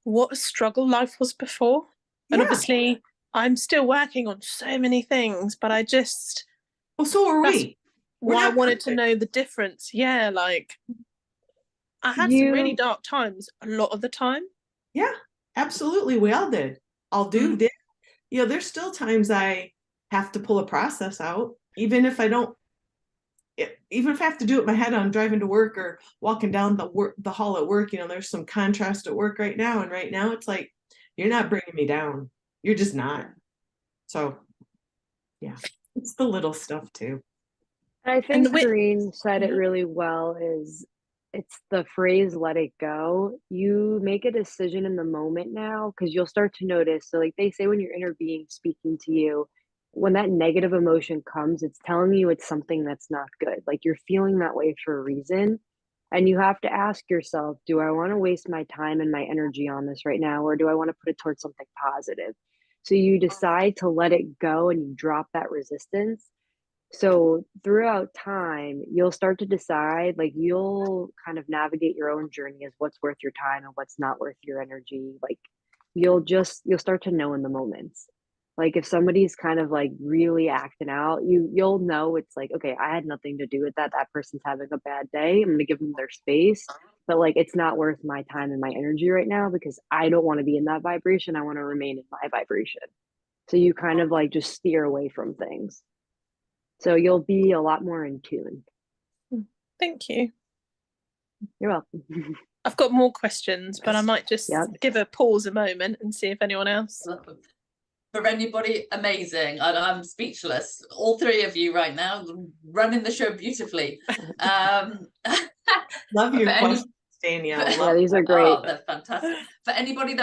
S4: what a struggle life was before. And obviously I'm still working on so many things, but I just,
S3: well, so are we.
S4: Why I wanted to know the difference. Yeah, like I had some really dark times a lot of the time.
S3: Yeah, absolutely. We all did. All do did. There's still times I have to pull a process out, even if I have to do it in my head on driving to work or walking down the hall at work. There's some contrast at work right now, and right now it's like, you're not bringing me down. You're just not. So yeah, it's the little stuff too.
S2: I think Corrine said it really well, it's the phrase, let it go. You make a decision in the moment now, because you'll start to notice. So like they say, when your inner being speaking to you, when that negative emotion comes, it's telling you it's something that's not good. Like you're feeling that way for a reason. And you have to ask yourself, do I want to waste my time and my energy on this right now? Or do I want to put it towards something positive? So you decide to let it go and you drop that resistance. So throughout time, you'll start to decide, like you'll kind of navigate your own journey as what's worth your time and what's not worth your energy. Like you'll start to know in the moments. Like if somebody's kind of like really acting out, you'll know it's like, okay, I had nothing to do with that. That person's having a bad day. I'm gonna give them their space. But like it's not worth my time and my energy right now because I don't want to be in that vibration. I want to remain in my vibration. So you kind of like just steer away from things. So you'll be a lot more in tune.
S4: Thank you.
S2: You're welcome.
S4: I've got more questions, but I might just
S2: Yep.
S4: give a pause a moment and see if anyone else.
S1: For anybody, amazing. I'm speechless. All three of you right now running the show beautifully.
S3: Love your
S1: For
S3: questions, Danielle.
S2: Yeah, these are great.
S1: Oh, they're fantastic. For anybody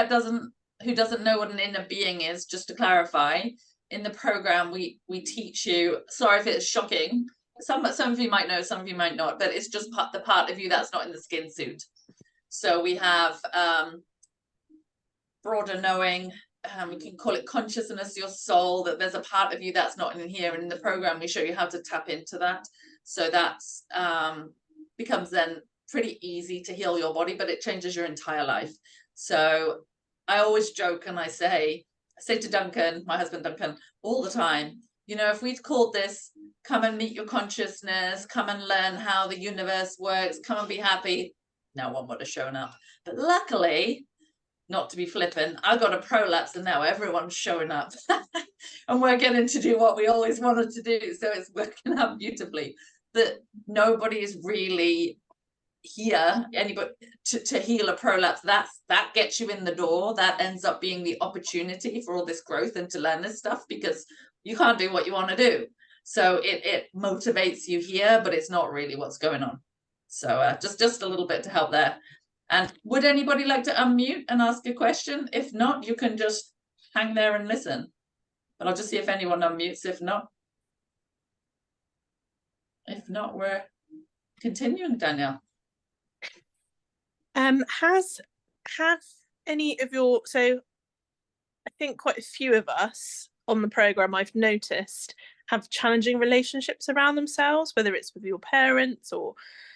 S1: who doesn't know what an inner being is, just to clarify, in the program we teach you. Sorry if it's shocking. Some of you might know, some of you might not, but it's just the part of you that's not in the skin suit. So we have broader knowing. We can call it consciousness, your soul, that there's a part of you that's not in here. And in the program, we show you how to tap into that. So that's becomes then pretty easy to heal your body, but it changes your entire life. So I always joke and I say to Duncan, my husband Duncan, all the time, you know, if we'd called this, come and meet your consciousness, come and learn how the universe works, come and be happy, no one would have shown up. But luckily, not to be flippant, I got a prolapse and now everyone's showing up and we're getting to do what we always wanted to do. So it's working out beautifully. That nobody is really here, anybody to heal a prolapse. That gets you in the door. That ends up being the opportunity for all this growth and to learn this stuff, because you can't do what you want to do. So it motivates you here, but it's not really what's going on. So just a little bit to help there. And would anybody like to unmute and ask a question? If not, you can just hang there and listen. But I'll just see if anyone unmutes. If not, we're continuing, Danielle.
S4: Have any of your, so I think quite a few of us on the program I've noticed have challenging relationships around themselves, whether it's with your parents or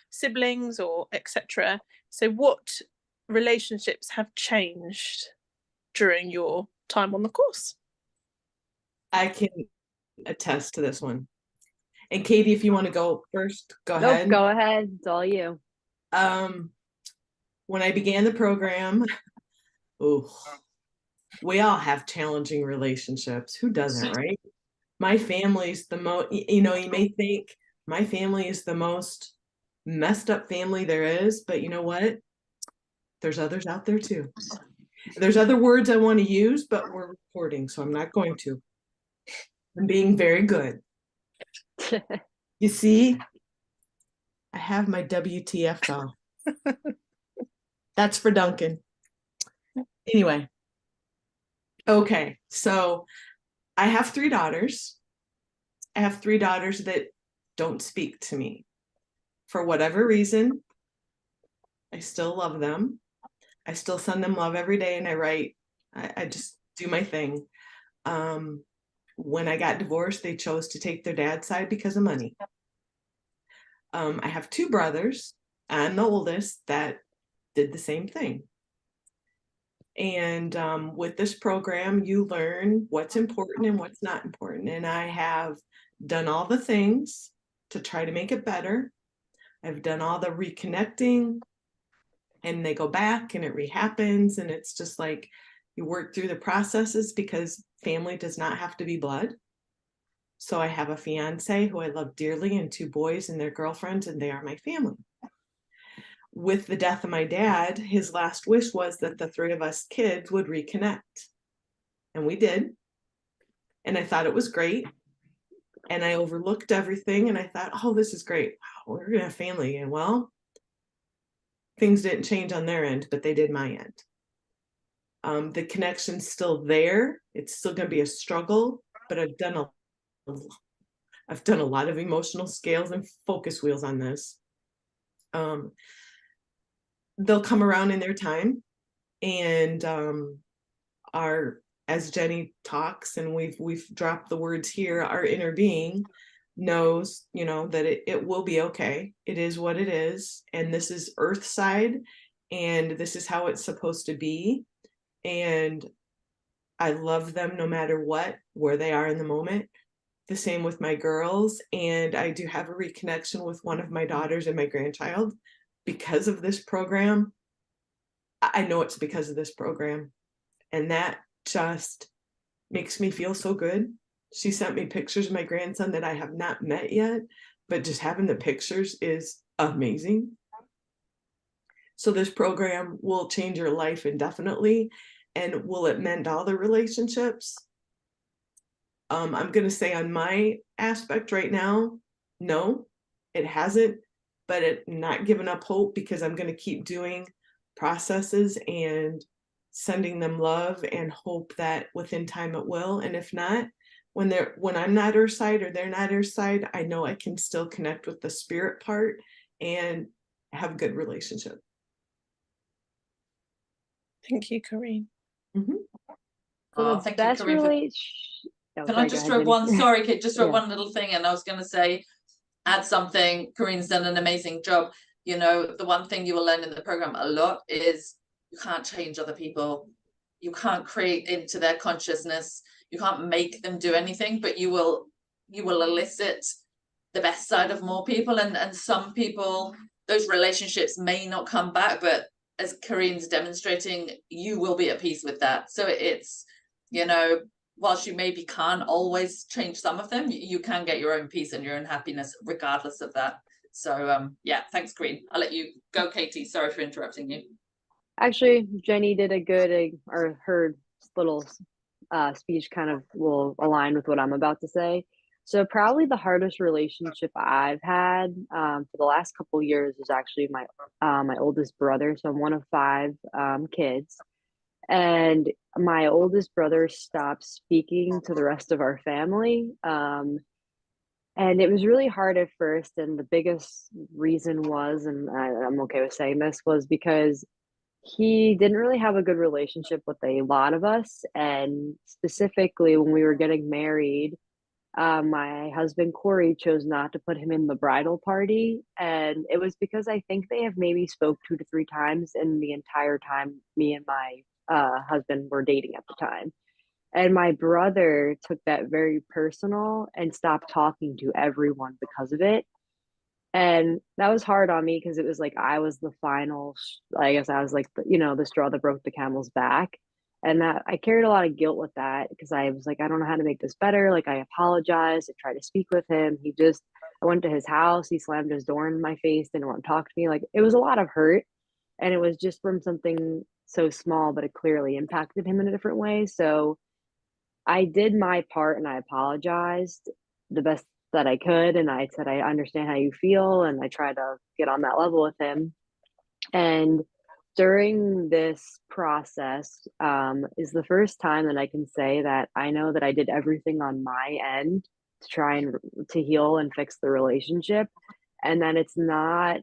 S4: siblings or etc. So what relationships have changed during your time on the course?
S3: I can attest to this one. And Katie, if you want to go first, go ahead.
S2: Go ahead. It's all you.
S3: When I began the program, we all have challenging relationships. Who doesn't, right? My family's the most, you may think my family is the most messed up family there is, but you know what? There's others out there too. There's other words I want to use, but we're recording, so I'm not going to. I'm being very good. You see, I have my WTF doll. That's for Duncan. Anyway. Okay, so I have 3 daughters. I have 3 daughters that don't speak to me. For whatever reason, I still love them. I still send them love every day and I write. I just do my thing. When I got divorced, they chose to take their dad's side because of money. I have 2 brothers. I'm the oldest that did the same thing. And with this program, you learn what's important and what's not important. And I have done all the things to try to make it better. I've done all the reconnecting, and they go back and it rehappens. And it's just like you work through the processes, because family does not have to be blood. So I have a fiance who I love dearly and 2 boys and their girlfriends, and they are my family. With the death of my dad, his last wish was that the 3 of us kids would reconnect. And we did. And I thought it was great. And I overlooked everything and I thought, oh, this is great. Wow, we're gonna have family again. Well, things didn't change on their end, but they did my end. The connection's still there. It's still gonna be a struggle, but I've done a lot of emotional scales and focus wheels on this. They'll come around in their time, and as Jenny talks, and we've dropped the words here, our inner being knows, you know, that it will be okay. It is what it is. And this is Earth side, and this is how it's supposed to be. And I love them no matter what, where they are in the moment. The same with my girls. And I do have a reconnection with one of my daughters and my grandchild because of this program. I know it's because of this program. And that just makes me feel so good. She sent me pictures of my grandson that I have not met yet, but just having the pictures is amazing. So this program will change your life indefinitely. And will it mend all the relationships? I'm going to say on my aspect right now, no, it hasn't, but it not giving up hope, because I'm going to keep doing processes and sending them love and hope that within time it will. And if not, when I'm not Earth side or they're not Earth side, I know I can still connect with the spirit part and have a good relationship.
S4: Thank you, Corinne.
S3: Mm-hmm.
S2: So
S1: Thank
S2: the
S1: you,
S2: best
S1: Corinne. Can I just throw one? Sorry, Kate, just throw one little thing, and I was going to say, add something. Corinne's done an amazing job. You know, the one thing you will learn in the program a lot is you can't change other people. You can't create into their consciousness. You can't make them do anything, but you will elicit the best side of more people. And some people, those relationships may not come back, but as Corinne's demonstrating, you will be at peace with that. So it's, you know, whilst you maybe can't always change some of them, you can get your own peace and your own happiness regardless of that. So yeah, thanks, Corinne. I'll let you go, Katie. Sorry for interrupting you.
S2: Actually, Jenny did a good, or her little speech kind of will align with what I'm about to say. So probably the hardest relationship I've had for the last couple years is actually my oldest brother. So I'm one of 5 kids, and my oldest brother stopped speaking to the rest of our family. And it was really hard at first. And the biggest reason was, and I'm okay with saying this, was because he didn't really have a good relationship with a lot of us. And specifically when we were getting married, my husband Corey chose not to put him in the bridal party. And it was because I think they have maybe spoke 2 to 3 times in the entire time me and my husband were dating at the time. And my brother took that very personal and stopped talking to everyone because of it. And that was hard on me because it was like I was the final, I guess I was like, the straw that broke the camel's back. And that I carried a lot of guilt with that because I was like, I don't know how to make this better. Like, I apologized. I tried to speak with him. I went to his house. He slammed his door in my face, didn't want to talk to me. Like, it was a lot of hurt. And it was just from something so small, but it clearly impacted him in a different way. So I did my part and I apologized the best that I could. And I said, I understand how you feel. And I tried to get on that level with him. And during this process is the first time that I can say that I know that I did everything on my end to try and to heal and fix the relationship. And then it's not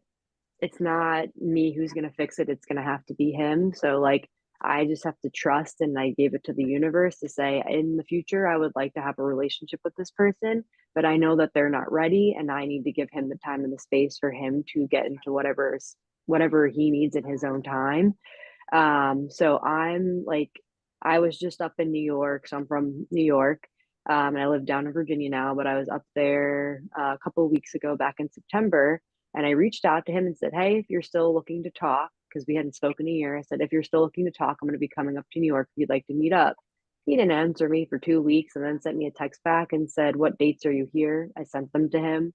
S2: me who's going to fix it. It's going to have to be him. So like, I just have to trust, and I gave it to the universe to say, in the future, I would like to have a relationship with this person, but I know that they're not ready, and I need to give him the time and the space for him to get into whatever he needs in his own time. So I'm like, I was just up in New York, so I'm from New York, and I live down in Virginia now, but I was up there a couple of weeks ago, back in September, and I reached out to him and said, hey, if you're still looking to talk, because we hadn't spoken in a year, I said, if you're still looking to talk, I'm going to be coming up to New York if you'd like to meet up. He didn't answer me for 2 weeks and then sent me a text back and said, what dates are you here? I sent them to him,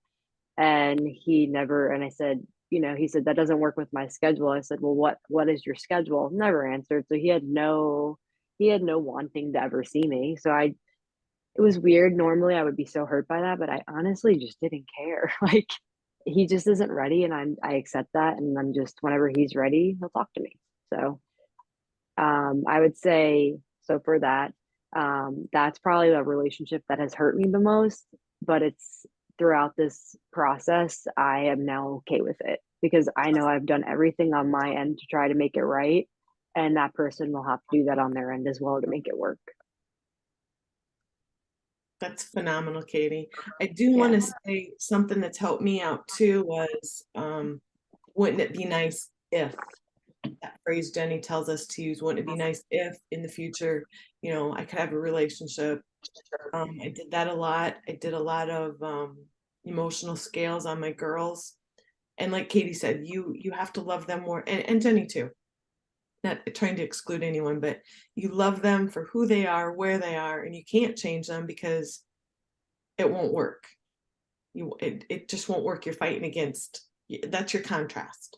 S2: and and I said, he said, that doesn't work with my schedule. I said, well, what is your schedule? Never answered. So he had no wanting to ever see me. So it was weird. Normally I would be so hurt by that, but I honestly just didn't care. Like, he just isn't ready, and I accept that, and I'm just, whenever he's ready, he'll talk to me. So I would say, so for that, that's probably the relationship that has hurt me the most, but it's throughout this process, I am now okay with it because I know I've done everything on my end to try to make it right, and that person will have to do that on their end as well to make it work.
S3: That's phenomenal, Katie. I do want to say something that's helped me out too was, wouldn't it be nice if, that phrase Jenny tells us to use, wouldn't it be nice if in the future, you know, I could have a relationship. I did that a lot. I did a lot of emotional scales on my girls. And like Katie said, you have to love them more, and Jenny too. Not trying to exclude anyone, but you love them for who they are, where they are, and you can't change them because it won't work. It just won't work. You're fighting against, that's your contrast.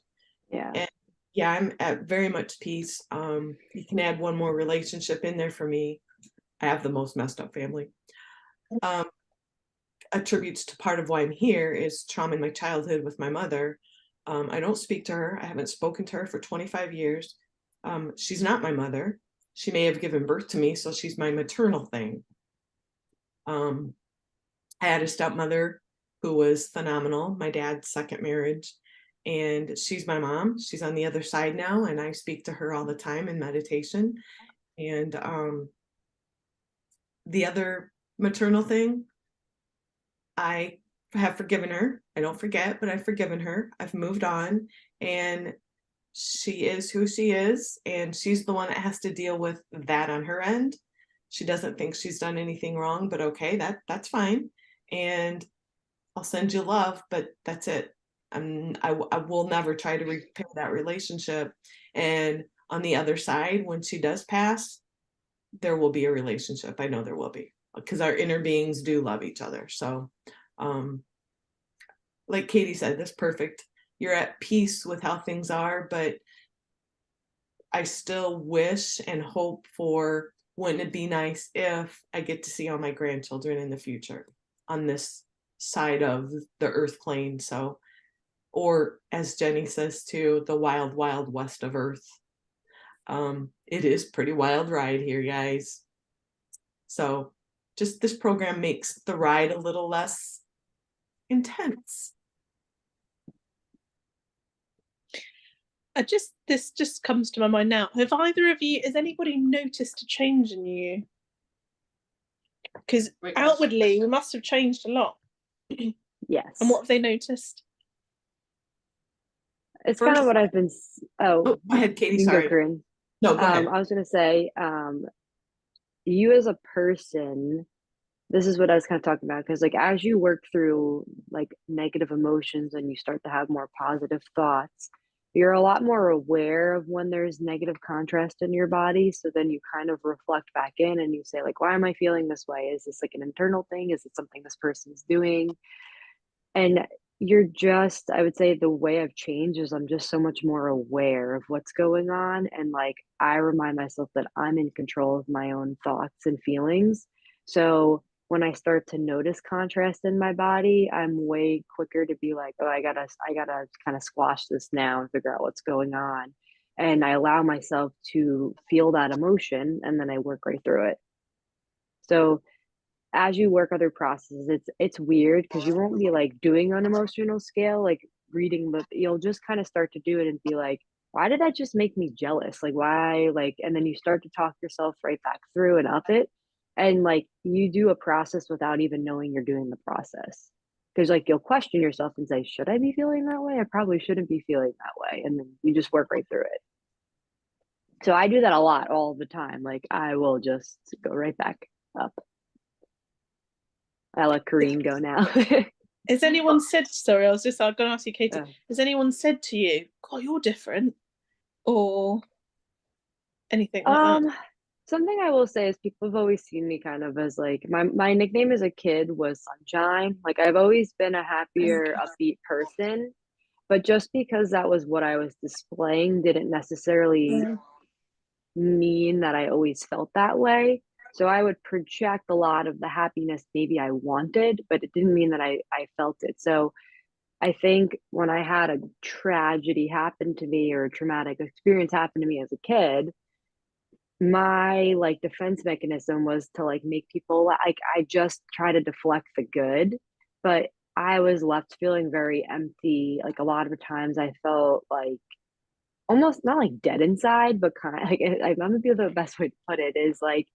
S2: Yeah.
S3: And yeah, I'm at very much peace. You can add one more relationship in there for me. I have the most messed up family. Attributes to part of why I'm here is trauma in my childhood with my mother. I don't speak to her. I haven't spoken to her for 25 years. She's not my mother. She may have given birth to me, so she's my maternal thing. I had a stepmother who was phenomenal, my dad's second marriage, and she's my mom. She's on the other side now, and I speak to her all the time in meditation. And the other maternal thing, I have forgiven her. I don't forget, but I've forgiven her. I've moved on, and she is who she is, and she's the one that has to deal with that on her end. She doesn't think she's done anything wrong, but okay, that's fine. And I'll send you love, but that's it. I will never try to repair that relationship. And on the other side, when she does pass, there will be a relationship. I know there will be, because our inner beings do love each other. So, like Katie said, that's perfect. You're at peace with how things are, but I still wish and hope for, wouldn't it be nice if I get to see all my grandchildren in the future on this side of the earth plane. So, or as Jenny says too, the wild, wild west of earth. It is pretty wild ride here, guys. So just this program makes the ride a little less intense.
S4: This just comes to my mind now. Have either of you, has anybody noticed a change in you? Because outwardly we must have changed a lot.
S2: Yes.
S4: And what have they noticed?
S2: It's kind of what I've been.
S3: Go ahead, Katie. Sorry. No, go ahead.
S2: I was going to say, you as a person, this is what I was kind of talking about, because like as you work through like negative emotions and you start to have more positive thoughts, you're a lot more aware of when there's negative contrast in your body. So then you kind of reflect back in and you say like, why am I feeling this way? Is this like an internal thing? Is it something this person's doing? And you're just, I would say the way I've changed is I'm just so much more aware of what's going on. And like, I remind myself that I'm in control of my own thoughts and feelings. So when I start to notice contrast in my body, I'm way quicker to be like, oh, I gotta kind of squash this now and figure out what's going on. And I allow myself to feel that emotion and then I work right through it. So as you work other processes, it's weird because you won't be like doing an emotional scale, like reading you'll just kind of start to do it and be like, why did that just make me jealous? Like why, like, and then you start to talk yourself right back through and up it. And like you do a process without even knowing you're doing the process. Because like you'll question yourself and say, should I be feeling that way? I probably shouldn't be feeling that way. And then you just work right through it. So I do that a lot all the time. Like I will just go right back up. I'll let Corrine go now.
S4: Has anyone said, sorry, I'm going to ask you, Katie, has anyone said to you, God, you're different? Or anything like that?
S2: Something I will say is people have always seen me kind of as like, my nickname as a kid was Sunshine. Like I've always been a happier, upbeat person, but just because that was what I was displaying didn't necessarily mean that I always felt that way. So I would project a lot of the happiness maybe I wanted, but it didn't mean that I felt it. So I think when I had a tragedy happen to me or a traumatic experience happen to me as a kid, my like defense mechanism was to like make people like, I just try to deflect the good, but I was left feeling very empty. Like a lot of times I felt like almost not like dead inside, but kind of like, I'm gonna be the best way to put it is like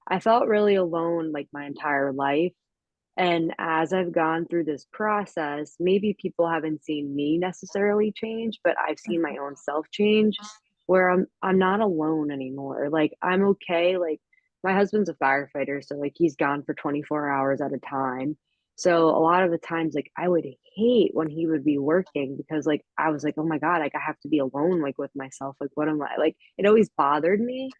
S2: I felt really alone like my entire life. And as I've gone through this process, maybe people haven't seen me necessarily change, but I've seen my own self change where I'm not alone anymore. Like I'm okay. Like my husband's a firefighter, so like he's gone for 24 hours at a time. So a lot of the times like I would hate when he would be working because like I was like, "Oh my God, like I have to be alone like with myself. Like what am I?" Like it always bothered me,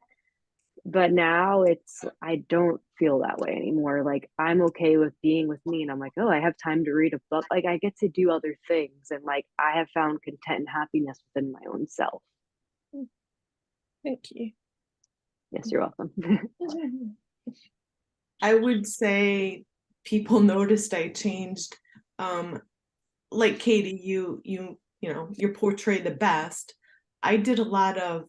S2: but now it's I don't feel that way anymore. Like I'm okay with being with me and I'm like, oh, I have time to read a book. Like I get to do other things and like I have found content and happiness within my own self.
S4: Thank you.
S2: Yes, you're welcome.
S3: I would say people noticed I changed. Like Katie, you know, you portray the best. I did a lot of,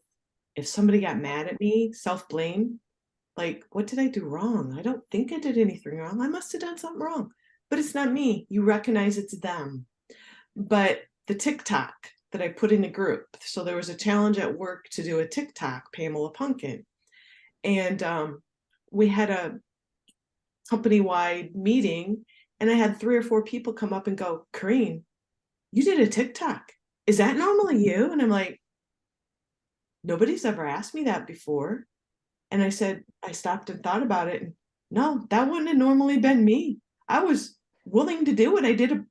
S3: if somebody got mad at me, self-blame. Like, what did I do wrong? I don't think I did anything wrong. I must have done something wrong. But it's not me. You recognize it's them. But the TikTok that I put in the group, so there was a challenge at work to do a TikTok, Pamela Punkin. And we had a company-wide meeting, and I had 3 or 4 people come up and go, Corrine, you did a TikTok. Is that normally you? And I'm like, nobody's ever asked me that before. And I said, I stopped and thought about it. And no, that wouldn't have normally been me. I was willing to do it. I did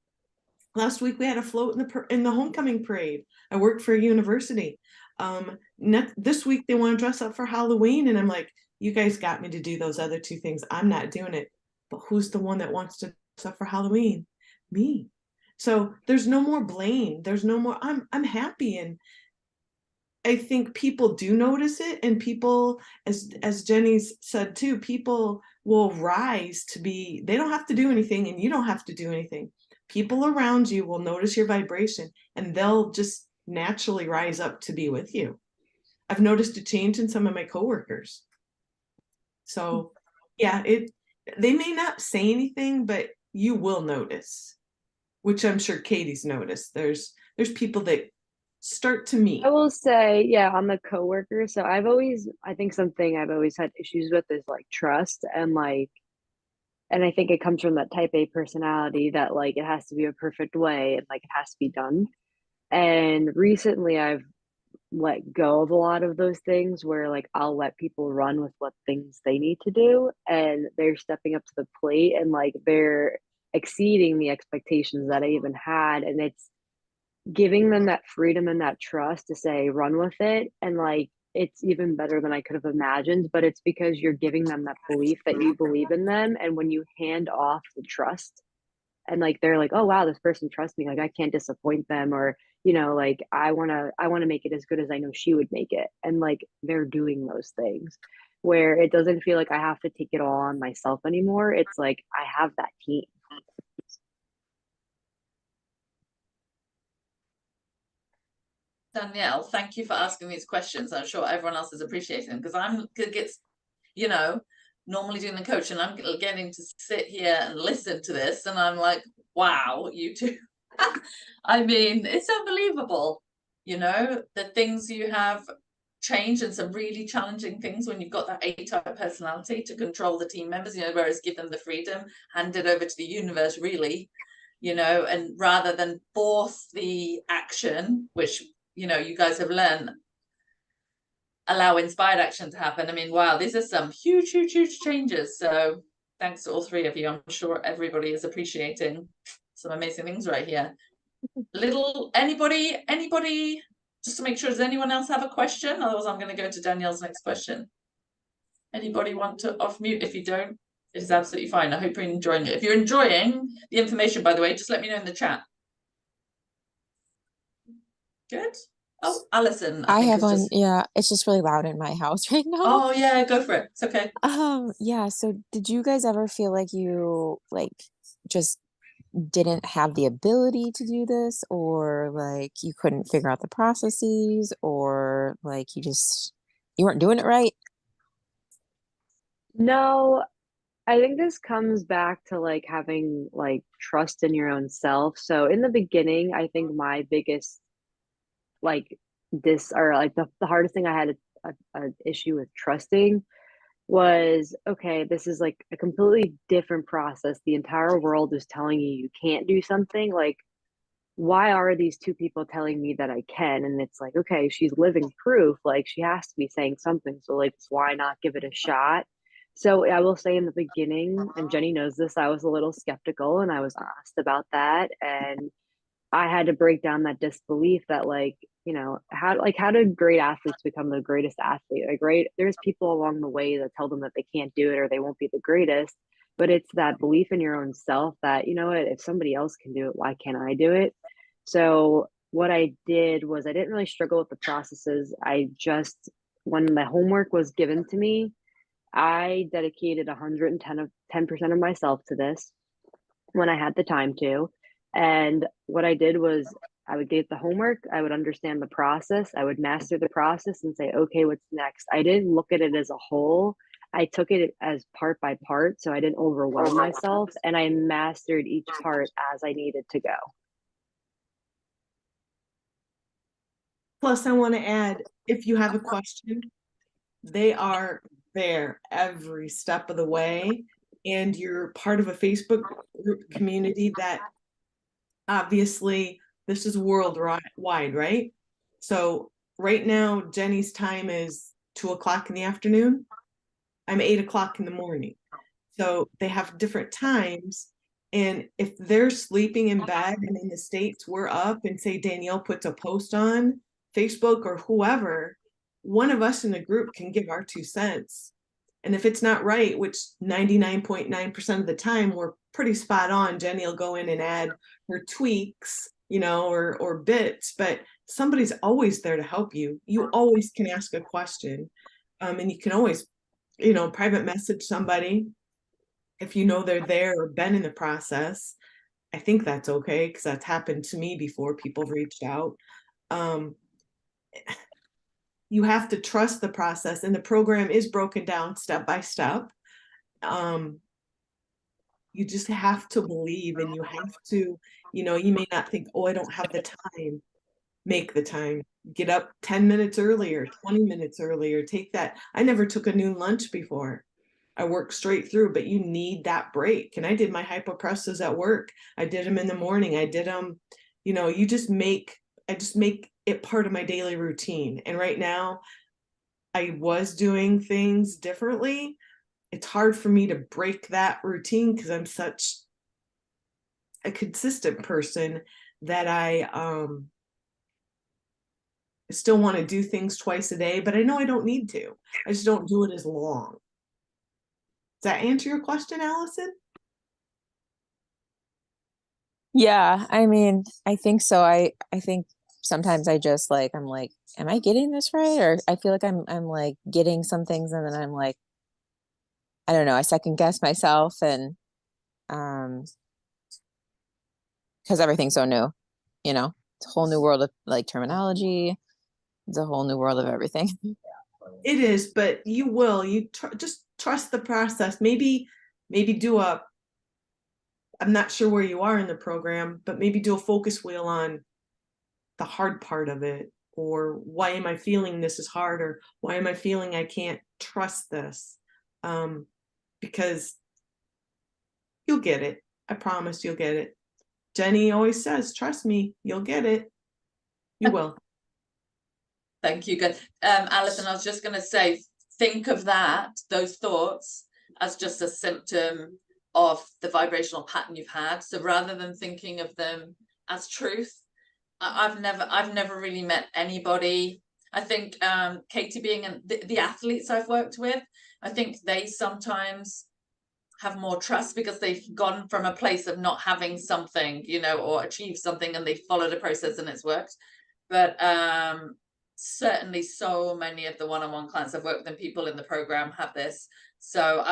S3: last week we had a float in the homecoming parade. I worked for a university. This week they want to dress up for Halloween. And I'm like, you guys got me to do those other 2 things. I'm not doing it. But who's the one that wants to dress up for Halloween? Me. So there's no more blame. There's no more, I'm happy. And I think people do notice it, and people, as Jenny's said too, people will rise to be, they don't have to do anything and you don't have to do anything. People around you will notice your vibration and they'll just naturally rise up to be with you. I've noticed a change in some of my coworkers. So yeah, they may not say anything, but you will notice, which I'm sure Katie's noticed. There's people that start to meet.
S2: I will say, yeah, I'm a coworker. So I think something I've always had issues with is like trust and I think it comes from that type A personality that like it has to be a perfect way and like it has to be done. And recently I've let go of a lot of those things where like I'll let people run with what things they need to do and they're stepping up to the plate and like they're exceeding the expectations that I even had. And it's giving them that freedom and that trust to say run with it, and like it's even better than I could have imagined, but it's because you're giving them that belief that you believe in them. And when you hand off the trust and like they're like, oh wow, this person trusts me, like I can't disappoint them, or like I want to make it as good as I know she would make it, and like they're doing those things where it doesn't feel like I have to take it all on myself anymore. It's like I have that team.
S1: Danielle, thank you for asking these questions. I'm sure everyone else is appreciating them because I'm gets, normally doing the coach and I'm getting to sit here and listen to this and I'm like, wow, you two. I mean, it's unbelievable, the things you have changed and some really challenging things when you've got that A-type personality to control the team members, whereas give them the freedom, hand it over to the universe, really, and rather than force the action, which you guys have learned, allow inspired action to happen. I mean, wow, these are some huge, huge, huge changes. So thanks to all 3 of you. I'm sure everybody is appreciating some amazing things right here. Anybody, just to make sure, does anyone else have a question? Otherwise, I'm going to go to Danielle's next question. Anybody want to off mute? If you don't, it is absolutely fine. I hope you're enjoying it. If you're enjoying the information, by the way, just let me know in the chat. Good. Oh, Alison.
S5: I have one. Yeah, it's just really loud in my house right now.
S1: Oh yeah, go for it. It's okay.
S5: Yeah. So did you guys ever feel like you just didn't have the ability to do this, or like you couldn't figure out the processes, or like you weren't doing it right?
S2: No, I think this comes back to like having like trust in your own self. So in the beginning, I think my biggest like the hardest thing I had a issue with trusting was, okay, this is like a completely different process. The entire world is telling you you can't do something. Like, why are these two people telling me that I can? And it's like, okay, she's living proof. Like, she has to be saying something. So, like, why not give it a shot? So, I will say in the beginning, and Jenny knows this, I was a little skeptical and I was asked about that. And I had to break down that disbelief that, like, how do great athletes become the greatest athlete? Like, right, there's people along the way that tell them that they can't do it or they won't be the greatest, but it's that belief in your own self that, you know what, if somebody else can do it, why can't I do it? So what I did was I didn't really struggle with the processes. I just, when the homework was given to me, I dedicated 10% of myself to this when I had the time to. And what I did was I would get the homework, I would understand the process, I would master the process and say, okay, what's next? I didn't look at it as a whole. I took it as part by part, so I didn't overwhelm myself, and I mastered each part as I needed to go.
S3: Plus, I want to add, if you have a question, they are there every step of the way. And you're part of a Facebook group community that obviously this is worldwide, right? So right now, Jenny's time is 2 o'clock in the afternoon. I'm 8 o'clock in the morning. So they have different times. And if they're sleeping in bed and in the States, we're up and say Danielle puts a post on Facebook or whoever, one of us in the group can give our 2 cents. And if it's not right, which 99.9% of the time we're pretty spot on, Jenny will go in and add her tweaks, or bits, but somebody's always there to help you. You always can ask a question. And you can always, private message somebody if you know they're there or been in the process. I think that's okay because that's happened to me before. People have reached out. You have to trust the process, and the program is broken down step by step. You just have to believe, and you have to, you may not think, oh, I don't have the time. Make the time. Get up 10 minutes earlier, 20 minutes earlier. Take that. I never took a noon lunch before. I worked straight through, but you need that break. And I did my hypopresses at work. I did them in the morning. I did them, I just make it part of my daily routine. And right now I was doing things differently. It's hard for me to break that routine because I'm such a consistent person that I still want to do things twice a day, but I know I don't need to. I just don't do it as long. Does that answer your question, Allison?
S5: Yeah, I mean, I think so. I think sometimes I just I'm like, am I getting this right? Or I feel like I'm like getting some things and then I'm like, I don't know, I second guess myself and because everything's so new, it's a whole new world of like terminology. It's a whole new world of everything.
S3: It is, but just trust the process. Maybe do I'm not sure where you are in the program, but maybe do a focus wheel on the hard part of it, or why am I feeling this is hard, or why am I feeling I can't trust this? Because you'll get it. I promise you'll get it. Jenny always says, trust me, you'll get it. You will.
S1: Thank you. Good. Alison, I was just going to say, think of those thoughts as just a symptom of the vibrational pattern you've had. So rather than thinking of them as truth, I've never really met anybody. I think Katie being the athletes I've worked with, I think they sometimes have more trust because they've gone from a place of not having something, or achieved something, and they followed a process and it's worked. But certainly so many of the one-on-one clients I've worked with and people in the program have this. So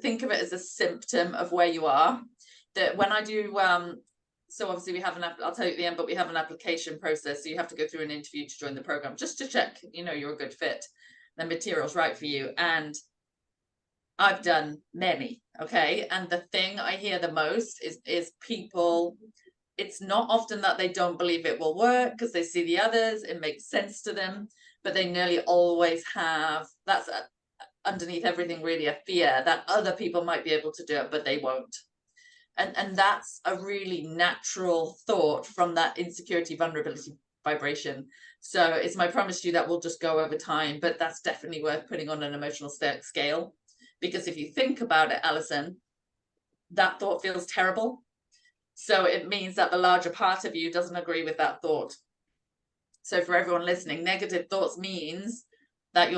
S1: think of it as a symptom of where you are. That when I do, so obviously we have I'll tell you at the end, but we have an application process. So you have to go through an interview to join the program, just to check, you're a good fit, the material's right for you. And I've done many, okay? And the thing I hear the most is people, it's not often that they don't believe it will work because they see the others, it makes sense to them, but they nearly always have, underneath everything really a fear that other people might be able to do it, but they won't. And that's a really natural thought from that insecurity, vulnerability vibration. So it's my promise to you that will just go over time, but that's definitely worth putting on an emotional scale. Because if you think about it, Alison, that thought feels terrible. So it means that the larger part of you doesn't agree with that thought. So for everyone listening, negative thoughts means that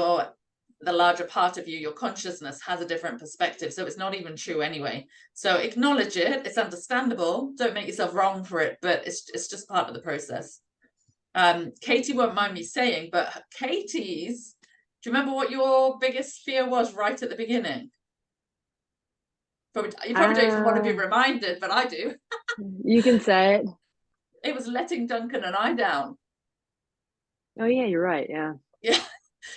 S1: the larger part of you, your consciousness, has a different perspective. So it's not even true anyway. So acknowledge it. It's understandable. Don't make yourself wrong for it, but it's just part of the process. Katie won't mind me saying, but Katie's, do you remember what your biggest fear was right at the beginning? You probably don't even want to be reminded, but I do.
S2: You can say it.
S1: It was letting Duncan and I down.
S2: Oh yeah, you're right. Yeah.
S1: Yeah.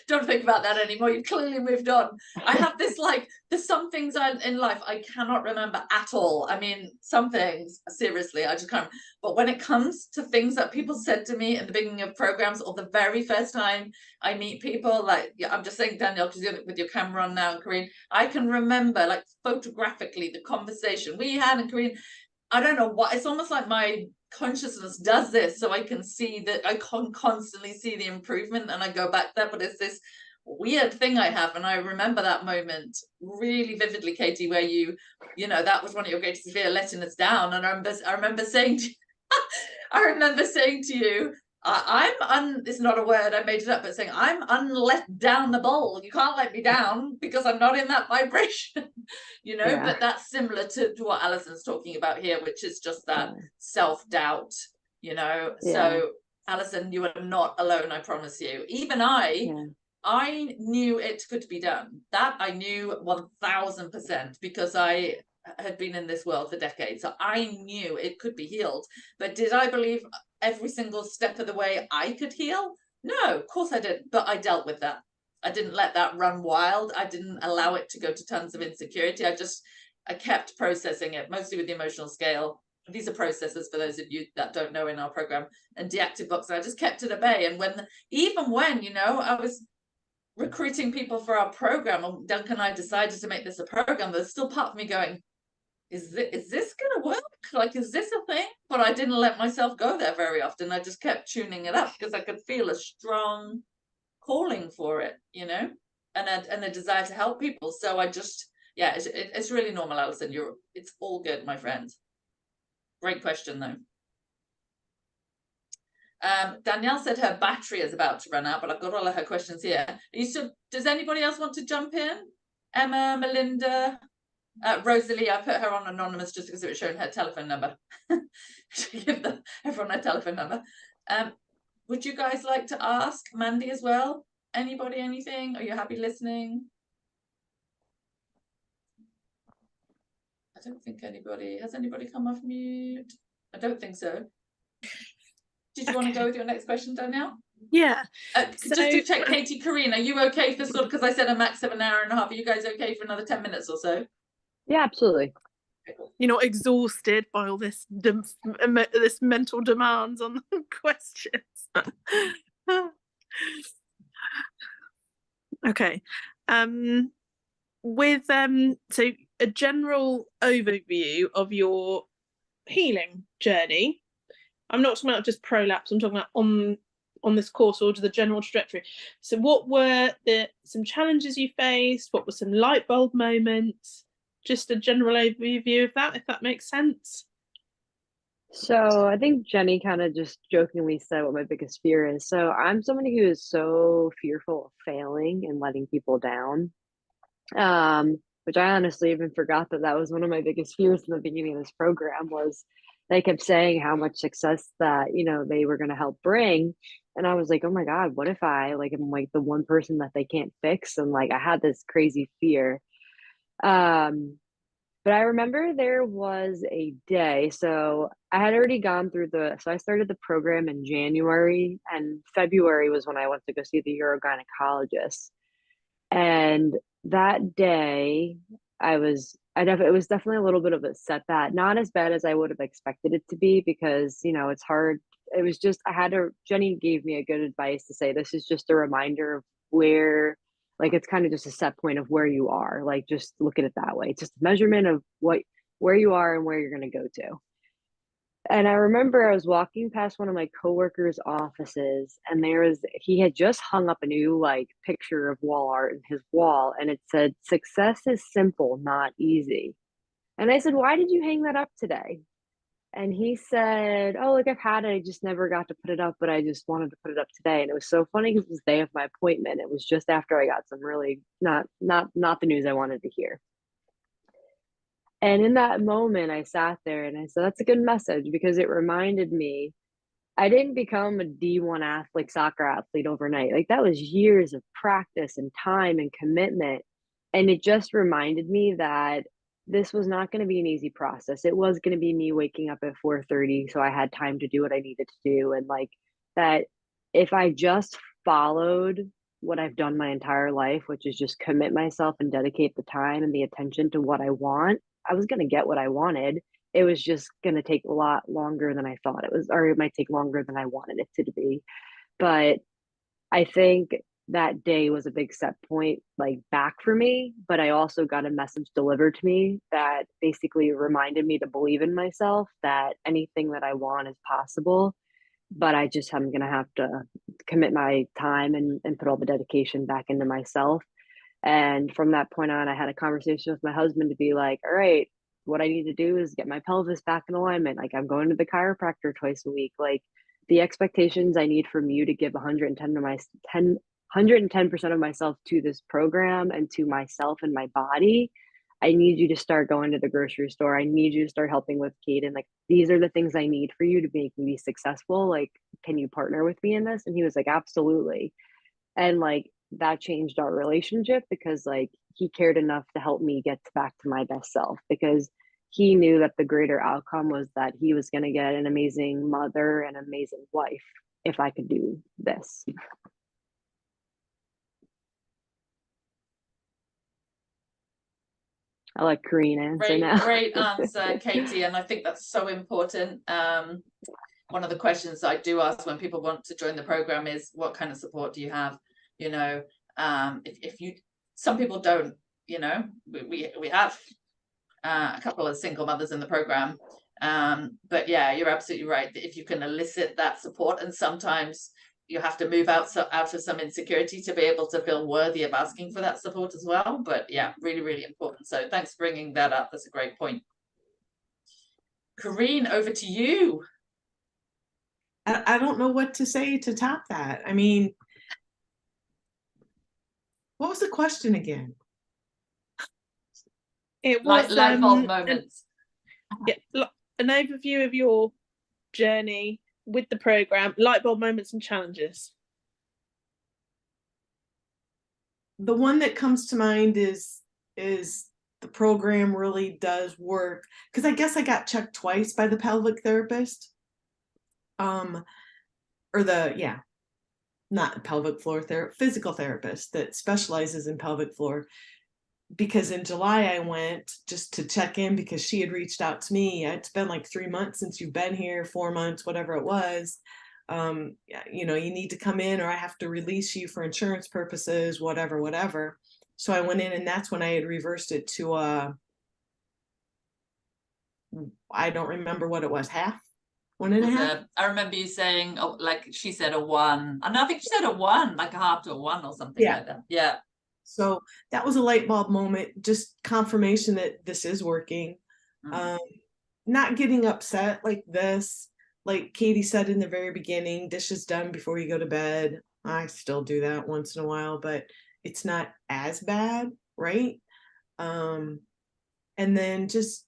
S1: Don't think about that anymore. You've clearly moved on. I have this, like, there's some things in life I cannot remember at all. I mean, some things, seriously, I just can't. But when it comes to things that people said to me in the beginning of programs, or the very first time I meet people, like, yeah, I'm just saying, Danielle, because you're with your camera on now, and Corinne, I can remember, like, photographically the conversation we had, and Corinne, I don't know what, it's almost like my consciousness does this, so I can see that, I can constantly see the improvement, and I go back there. But it's this weird thing I have, and I remember that moment really vividly, Katie, where you know, that was one of your greatest fear, letting us down. And I remember saying to you, I remember saying to you, it's not a word, I made it up, but saying, I'm unlet down the bowl. You can't let me down because I'm not in that vibration, you know.
S2: Yeah.
S1: But that's similar to what Alison's talking about here, which is just that self-doubt, you know.
S2: Yeah.
S1: So Alison, you are not alone, I promise you. Even I knew it could be done. That I knew 1000%, because I had been in this world for decades. So I knew it could be healed. But did I believe every single step of the way I could heal? No, of course I didn't. But I dealt with that. I didn't let that run wild. I didn't allow it to go to tons of insecurity. I kept processing it, mostly with the emotional scale. These are processes for those of you that don't know in our program, and deactive box. I just kept it at bay. And even when, you know, I was recruiting people for our program, and Duncan and I decided to make this a program, there's still part of me going, is this gonna work? Like, is this a thing? But I didn't let myself go there very often. I just kept tuning it up because I could feel a strong calling for it, you know, and a desire to help people. So I just, yeah, it's really normal, Alison. It's all good, my friend. Great question though. Danielle said her battery is about to run out, but I've got all of her questions here. Does anybody else want to jump in? Emma, Melinda, Rosalie, I put her on anonymous just because it was showing her telephone number. Give everyone her telephone number. Would you guys like to ask Mandy as well? Anybody, anything? Are you happy listening? I don't think anybody. Has anybody come off mute? I don't think so. Did you want to go with your next question, Danielle?
S4: Yeah.
S1: Just to check, Katie, Corinne, are you okay for sort of, because I said a max of an hour and a half, are you guys okay for another 10 minutes or so?
S2: Yeah, absolutely.
S4: You're not exhausted by all this this mental demands on the questions. Okay. With so a general overview of your healing journey. I'm not talking about just prolapse, I'm talking about on this course, or the general trajectory. So what were some challenges you faced? What were some light bulb moments? Just a general overview of that, if that makes sense.
S2: So I think Jenny kind of just jokingly said what my biggest fear is. So I'm somebody who is so fearful of failing and letting people down, which I honestly even forgot that was one of my biggest fears in the beginning of this program. Was they kept saying how much success that, you know, they were going to help bring, and I was like, oh my God, what if I am like the one person that they can't fix? And like I had this crazy fear. But I remember there was a day, so I had already gone through so I started the program in January, and February was when I went to go see the urogynecologist. And that day, it was definitely a little bit of a setback, not as bad as I would have expected it to be, because, you know, it's hard. It was just, Jenny gave me a good advice to say, this is just a reminder of where Like it's kind of just a set point of where you are. Like just look at it that way. It's just a measurement of where you are and where you're going to go to. And I remember I was walking past one of my coworkers' offices, and he had just hung up a new like picture of wall art in his wall, and it said, "Success is simple, not easy." And I said, "Why did you hang that up today?" And he said, "Oh, like I've had it, I just never got to put it up, but I just wanted to put it up today." And it was so funny because it was the day of my appointment. It was just after I got some really not the news I wanted to hear. And in that moment, I sat there and I said, "That's a good message," because it reminded me I didn't become a D1 athlete, soccer athlete overnight. Like that was years of practice and time and commitment. And it just reminded me that this was not going to be an easy process. It was going to be me waking up at 4:30 so I had time to do what I needed to do. And like that, if I just followed what I've done my entire life, which is just commit myself and dedicate the time and the attention to what I want, I was going to get what I wanted. It was just going to take a lot longer than I thought it was, or it might take longer than I wanted it to be. But I think that day was a big set point, like back for me. But I also got a message delivered to me that basically reminded me to believe in myself, that anything that I want is possible. But I just am going to have to commit my time and put all the dedication back into myself. And from that point on, I had a conversation with my husband to be like, all right, what I need to do is get my pelvis back in alignment. Like I'm going to the chiropractor twice a week. Like the expectations I need from you to give 110% of myself to this program and to myself and my body. I need you to start going to the grocery store. I need you to start helping with Kaden. Like these are the things I need for you to make me successful. Like, can you partner with me in this? And he was like, absolutely. And like that changed our relationship because like he cared enough to help me get back to my best self, because he knew that the greater outcome was that he was going to get an amazing mother and amazing wife if I could do this. I like Korean answer now.
S1: Great answer, Katie, and I think that's so important. One of the questions I do ask when people want to join the program is, what kind of support do you have? You know, if you, some people don't, you know, we have a couple of single mothers in the program, but yeah, you're absolutely right. If you can elicit that support, and sometimes you have to move out of some insecurity to be able to feel worthy of asking for that support as well. But yeah, really, really important. So thanks for bringing that up. That's a great point. Corrine, over to you.
S3: I don't know what to say to top that. I mean, what was the question again?
S4: It was
S1: light bulb moments.
S4: An overview of your journey with the program, light bulb moments and challenges.
S3: The one that comes to mind is the program really does work, because I guess I got checked twice by the pelvic therapist. Not pelvic floor physical therapist that specializes in pelvic floor. Because in July I went just to check in, because she had reached out to me. It's been like 3 months since you've been here, 4 months, whatever it was. You know, you need to come in or I have to release you for insurance purposes, whatever. So I went in, and that's when I had reversed it to I don't remember what it was, half. 1.5.
S1: I remember you saying, oh, like she said a 1, and I think she said a 1, like a half to a 1 or something like that. Yeah.
S3: So that was a light bulb moment, just confirmation that this is working. Not getting upset like this, like Katie said in the very beginning, dishes done before you go to bed. I still do that once in a while, but it's not as bad, right? And then just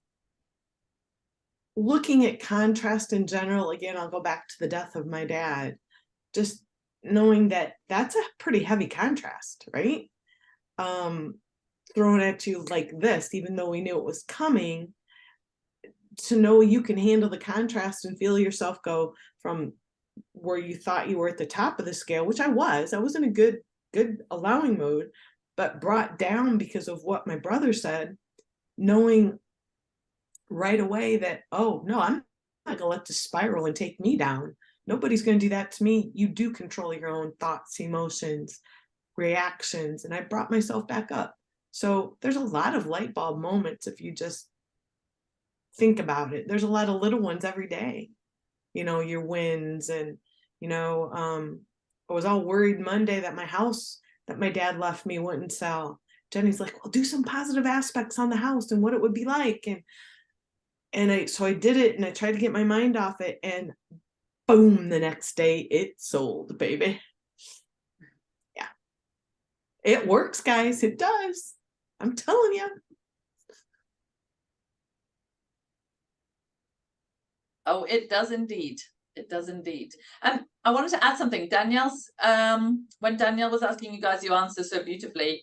S3: looking at contrast in general, again, I'll go back to the death of my dad, just knowing that that's a pretty heavy contrast, right? Thrown at you like this, even though we knew it was coming, to know you can handle the contrast and feel yourself go from where you thought you were at the top of the scale, which I was in a good allowing mode, but brought down because of what my brother said, knowing right away that, oh no, I'm not gonna let this spiral and take me down. Nobody's gonna do that to me. You do control your own thoughts, emotions. reactions, and I brought myself back up. So there's a lot of light bulb moments if you just think about it. There's a lot of little ones every day, you know, your wins. And, you know, I was all worried Monday that my house that my dad left me wouldn't sell. Jenny's like, well, do some positive aspects on the house and what it would be like. So I did it, and I tried to get my mind off it, and boom, the next day it sold, baby. Yeah. It works, guys. It does. I'm telling you.
S1: Oh, it does indeed. It does indeed. I wanted to add something. Danielle's, when Danielle was asking you guys, you answered so beautifully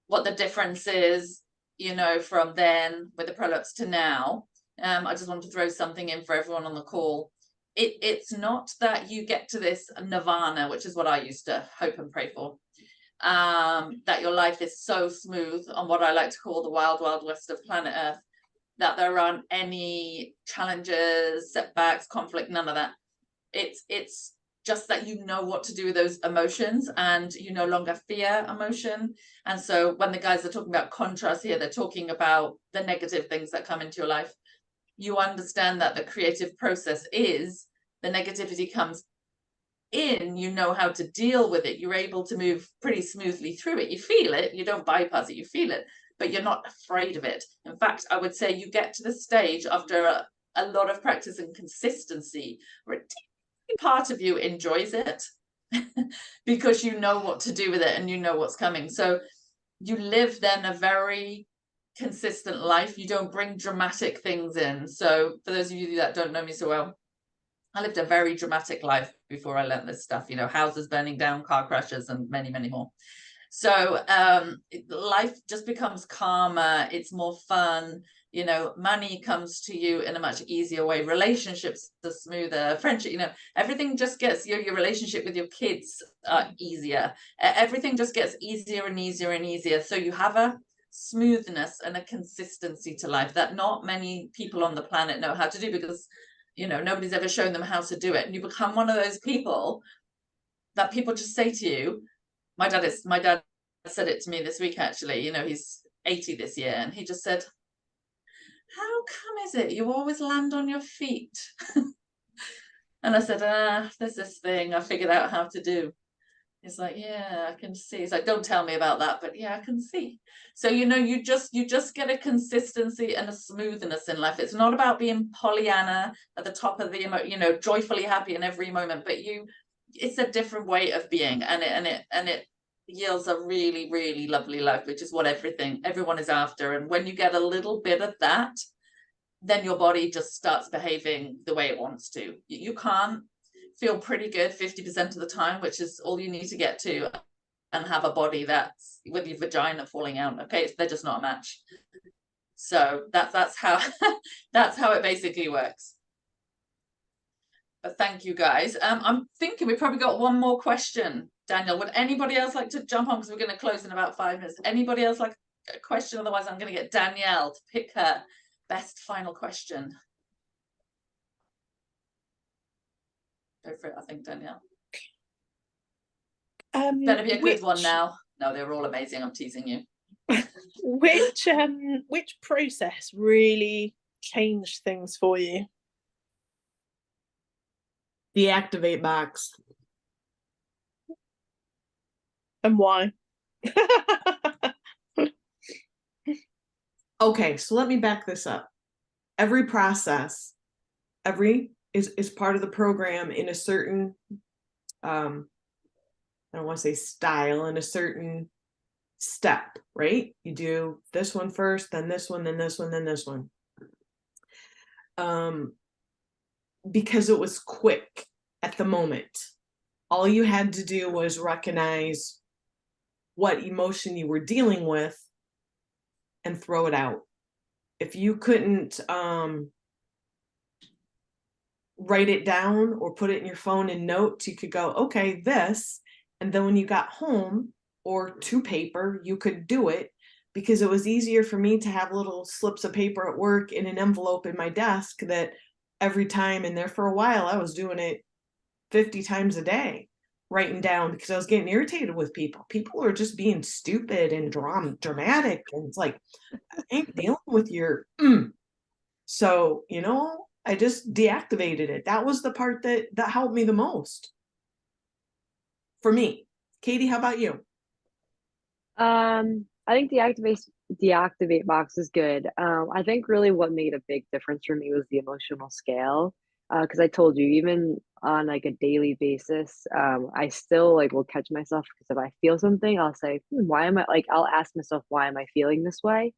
S1: what the difference is, you know, from then with the prolapse to now. I just wanted to throw something in for everyone on the call. It's not that you get to this nirvana, which is what I used to hope and pray for, that your life is so smooth on what I like to call the wild, wild west of planet Earth, that there aren't any challenges, setbacks, conflict, none of that. It's just that you know what to do with those emotions, and you no longer fear emotion. And so when the guys are talking about contrast here, they're talking about the negative things that come into your life. You understand that the creative process is the negativity comes in, you know how to deal with it. You're able to move pretty smoothly through it. You feel it, you don't bypass it, you feel it, but you're not afraid of it. In fact, I would say you get to the stage after a lot of practice and consistency where part of you enjoys it because you know what to do with it and you know what's coming. So you live then a very consistent life. You don't bring dramatic things in. So for those of you that don't know me so well, I lived a very dramatic life before I learned this stuff, you know, houses burning down, car crashes, and many, many more. So life just becomes calmer. It's more fun. You know, money comes to you in a much easier way. Relationships are smoother. Friendship, you know, everything just gets your relationship with your kids easier. Everything just gets easier and easier and easier. So you have a smoothness and a consistency to life that not many people on the planet know how to do, because, you know, nobody's ever shown them how to do it. And you become one of those people that people just say to you. My dad said it to me this week, actually. You know, he's 80 this year, and he just said, how come is it you always land on your feet? And I said, there's this thing I figured out how to do. He's like, yeah, I can see. He's like, don't tell me about that, but yeah, I can see. So, you know, you just get a consistency and a smoothness in life. It's not about being Pollyanna at the top of the, you know, joyfully happy in every moment, but it's a different way of being, and it yields a really, really lovely life, which is what everyone is after. And when you get a little bit of that, then your body just starts behaving the way it wants to. You can't feel pretty good 50% of the time, which is all you need to get to, and have a body that's with your vagina falling out. Okay, they're just not a match. So that's how that's how it basically works. But thank you, guys. I'm thinking we probably got one more question. Daniel, would anybody else like to jump on, because we're going to close in about 5 minutes? Anybody else like a question? Otherwise, I'm going to get Danielle to pick her best final question. Go for it, I think, Danielle. Better be a good one now. No, they're all amazing. I'm teasing you.
S4: Which process really changed things for you?
S3: The activate box.
S4: And why?
S3: Okay, so let me back this up. Every process, is part of the program in a certain, I don't want to say style, in a certain step, right? You do this one first, then this one, then this one, then this one. Because it was quick at the moment. All you had to do was recognize what emotion you were dealing with and throw it out. If you couldn't write it down or put it in your phone in notes, you could go, okay, this. And then when you got home or to paper, you could do it, because it was easier for me to have little slips of paper at work in an envelope in my desk that every time, and there for a while, I was doing it 50 times a day. writing down because I was getting irritated with people. People are just being stupid and dramatic. And it's like, I ain't dealing with your, So, you know, I just deactivated it. That was the part that helped me the most. For me. Katie, how about you?
S2: I think deactivate box is good. I think really what made a big difference for me was the emotional scale. Because I told you, even on like a daily basis, I still like will catch myself because if I feel something, I'll say, why am I like I'll ask myself, why am I feeling this way?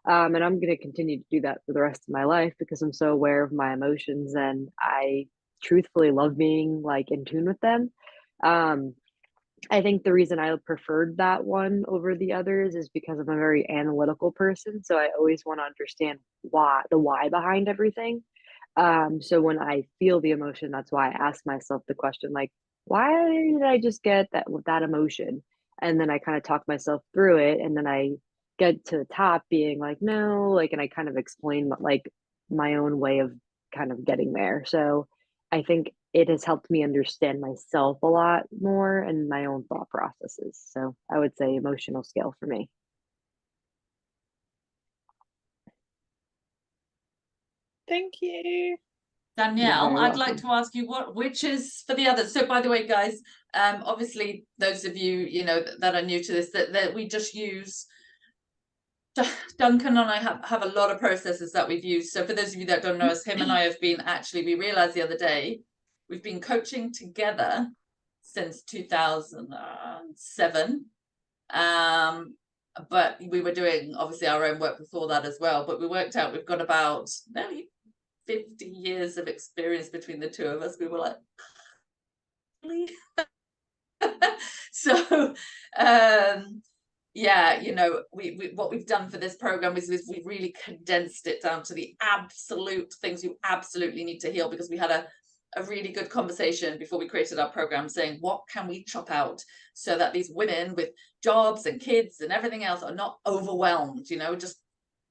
S2: And I'm gonna continue to do that for the rest of my life because I'm so aware of my emotions and I truthfully love being like in tune with them. Um, I think the reason I preferred that one over the others is because I'm a very analytical person, so I always want to understand the why behind everything. So when I feel the emotion, that's why I ask myself the question like, why did I just get that emotion? And then I kind of talk myself through it, and then I get to the top being like, no, like, and I kind of explain like my own way of kind of getting there. So I think it has helped me understand myself a lot more and my own thought processes. So I would say emotional scale for me.
S4: Thank you.
S1: Danielle, I'd like
S2: welcome.
S1: to ask you which is for the others. So by the way, guys, obviously those of you, you know, that are new to this, that we just use, Duncan and I have a lot of processes that we've used. So for those of you that don't know us, him and I have been we realized the other day, we've been coaching together since 2007. But we were doing obviously our own work before that as well. But we worked out we've got about nearly 50 years of experience between the two of us. We were like, so yeah, you know, we what we've done for this program is we've really condensed it down to the absolute things you absolutely need to heal, because we had a really good conversation before we created our program saying, what can we chop out so that these women with jobs and kids and everything else are not overwhelmed, you know, just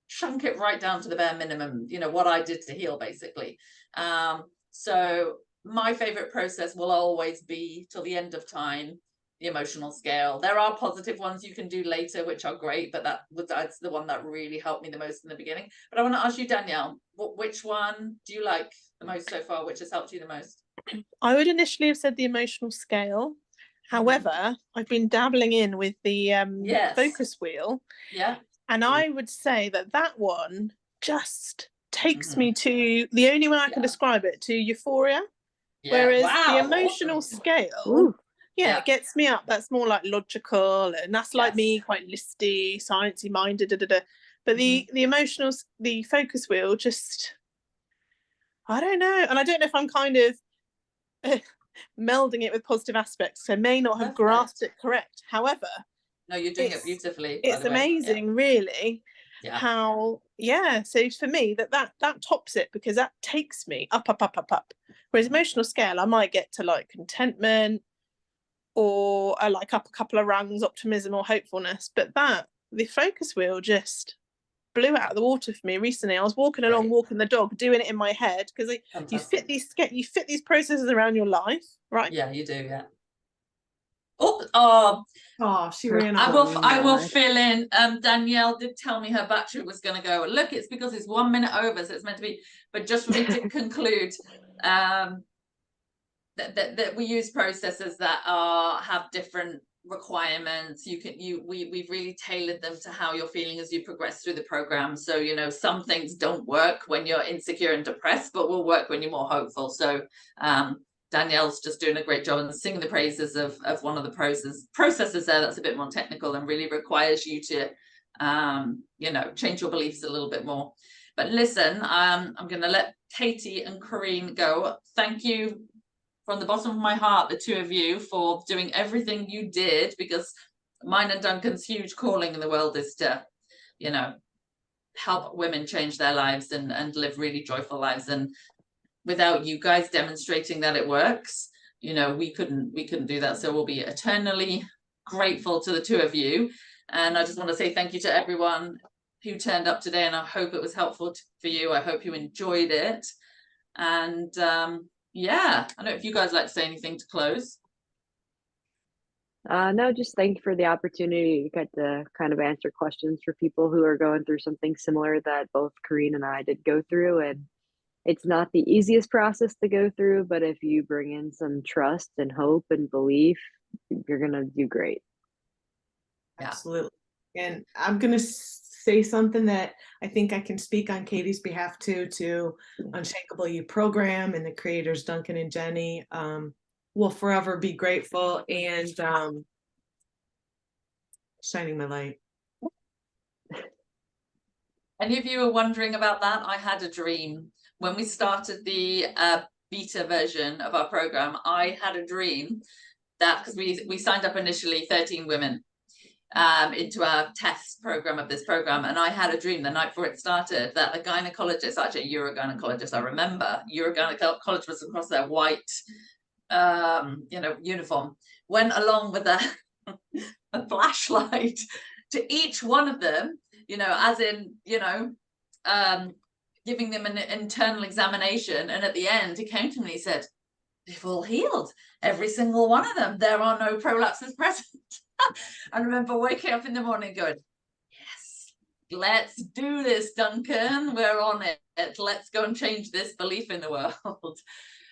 S1: chunk it right down to the bare minimum, you know, what I did to heal basically. So my favorite process will always be till the end of time, the emotional scale. There are positive ones you can do later, which are great, but that's the one that really helped me the most in the beginning. But I want to ask you, Danielle, which one do you like the most so far? Which has helped you the most?
S4: I would initially have said the emotional scale. However, I've been dabbling in with the focus wheel.
S1: Yeah.
S4: And I would say that one just takes me to the only way I can describe it, to euphoria. Whereas the emotional scale, it gets me up. That's more like logical, and that's like me, quite listy, sciencey minded. But the emotional, the focus wheel, just, I don't know, and I don't know if I'm kind of melding it with positive aspects. So I may not have grasped it correct. However,
S1: no, you're doing it beautifully.
S4: It's amazing, really. Yeah. How, so for me that tops it, because that takes me up. Whereas emotional scale, I might get to like contentment, or I like up a couple of rungs, optimism or hopefulness. But the focus wheel just blew out of the water for me recently. I was walking along, walking the dog, doing it in my head, because you fit these processes around your life, right?
S1: Yeah, you do, yeah.
S3: She ran out.
S1: I will fill in. Danielle did tell me her battery was going to go. Look, it's because it's 1 minute over, so it's meant to be. But just for me to conclude, that we use processes that have different requirements. We've really tailored them to how you're feeling as you progress through the program. So, you know, some things don't work when you're insecure and depressed, but will work when you're more hopeful. So Danielle's just doing a great job and singing the praises of one of the processes there that's a bit more technical and really requires you to you know, change your beliefs a little bit more. But listen, I'm going to let Katie and Corinne go. Thank you from the bottom of my heart, the two of you, for doing everything you did, because mine and Duncan's huge calling in the world is to, you know, help women change their lives and live really joyful lives. And without you guys demonstrating that it works, you know, we couldn't do that. So we'll be eternally grateful to the two of you. And I just want to say thank you to everyone who turned up today, and I hope it was helpful for you. I hope you enjoyed it. And yeah, I don't know if you guys like to say anything to close.
S2: No, just thank you for the opportunity to get to kind of answer questions for people who are going through something similar that both Kareen and I did go through. And it's not the easiest process to go through, but if you bring in some trust and hope and belief, you're going to do great.
S1: Yeah.
S3: Absolutely. And I'm going to say something that I think I can speak on Katie's behalf to Unshakable You program and the creators, Duncan and Jenny. Will forever be grateful and shining my light.
S1: Any of you are wondering about that? I had a dream when we started the beta version of our program. I had a dream that, because we signed up initially 13 women into our test program of this program, and I had a dream the night before it started that the gynecologist, actually a urogynecologist, I remember, urogynecologist was across their white uniform, went along with a flashlight to each one of them, as in, giving them an internal examination. And at the end, he came to me and he said, they've all healed, every single one of them. There are no prolapses present. I remember waking up in the morning going, yes, let's do this, Duncan. We're on it. Let's go and change this belief in the world.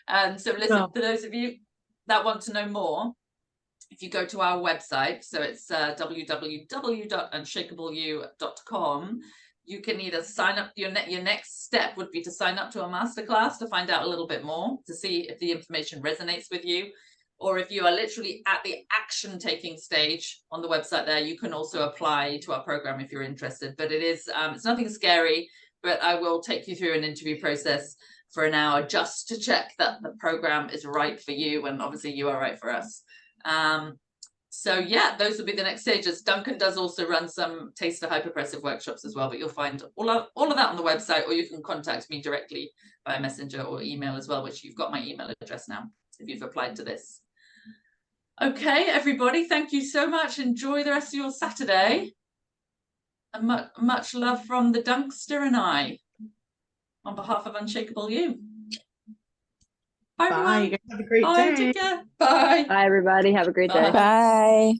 S1: And so listen, for those of you that want to know more, if you go to our website, so it's www.unshakableyou.com, you can either sign up. Your next step would be to sign up to a masterclass to find out a little bit more, to see if the information resonates with you. Or if you are literally at the action taking stage on the website there, you can also apply to our program if you're interested. But it is, it's nothing scary, but I will take you through an interview process for an hour just to check that the program is right for you, and obviously you are right for us. So yeah, those will be the next stages. Duncan does also run some taster hyperpressive workshops as well, but you'll find all of that on the website, or you can contact me directly by messenger or email as well, which you've got my email address now if you've applied to this. Okay, everybody, thank you so much. Enjoy the rest of your Saturday. And much love from the Dunkster and I on behalf of Unshakable You. Bye, everyone.
S3: Bye. You guys have a great
S1: Bye,
S3: day.
S1: take care. Bye.
S2: Bye, everybody. Have a great day.
S5: Bye.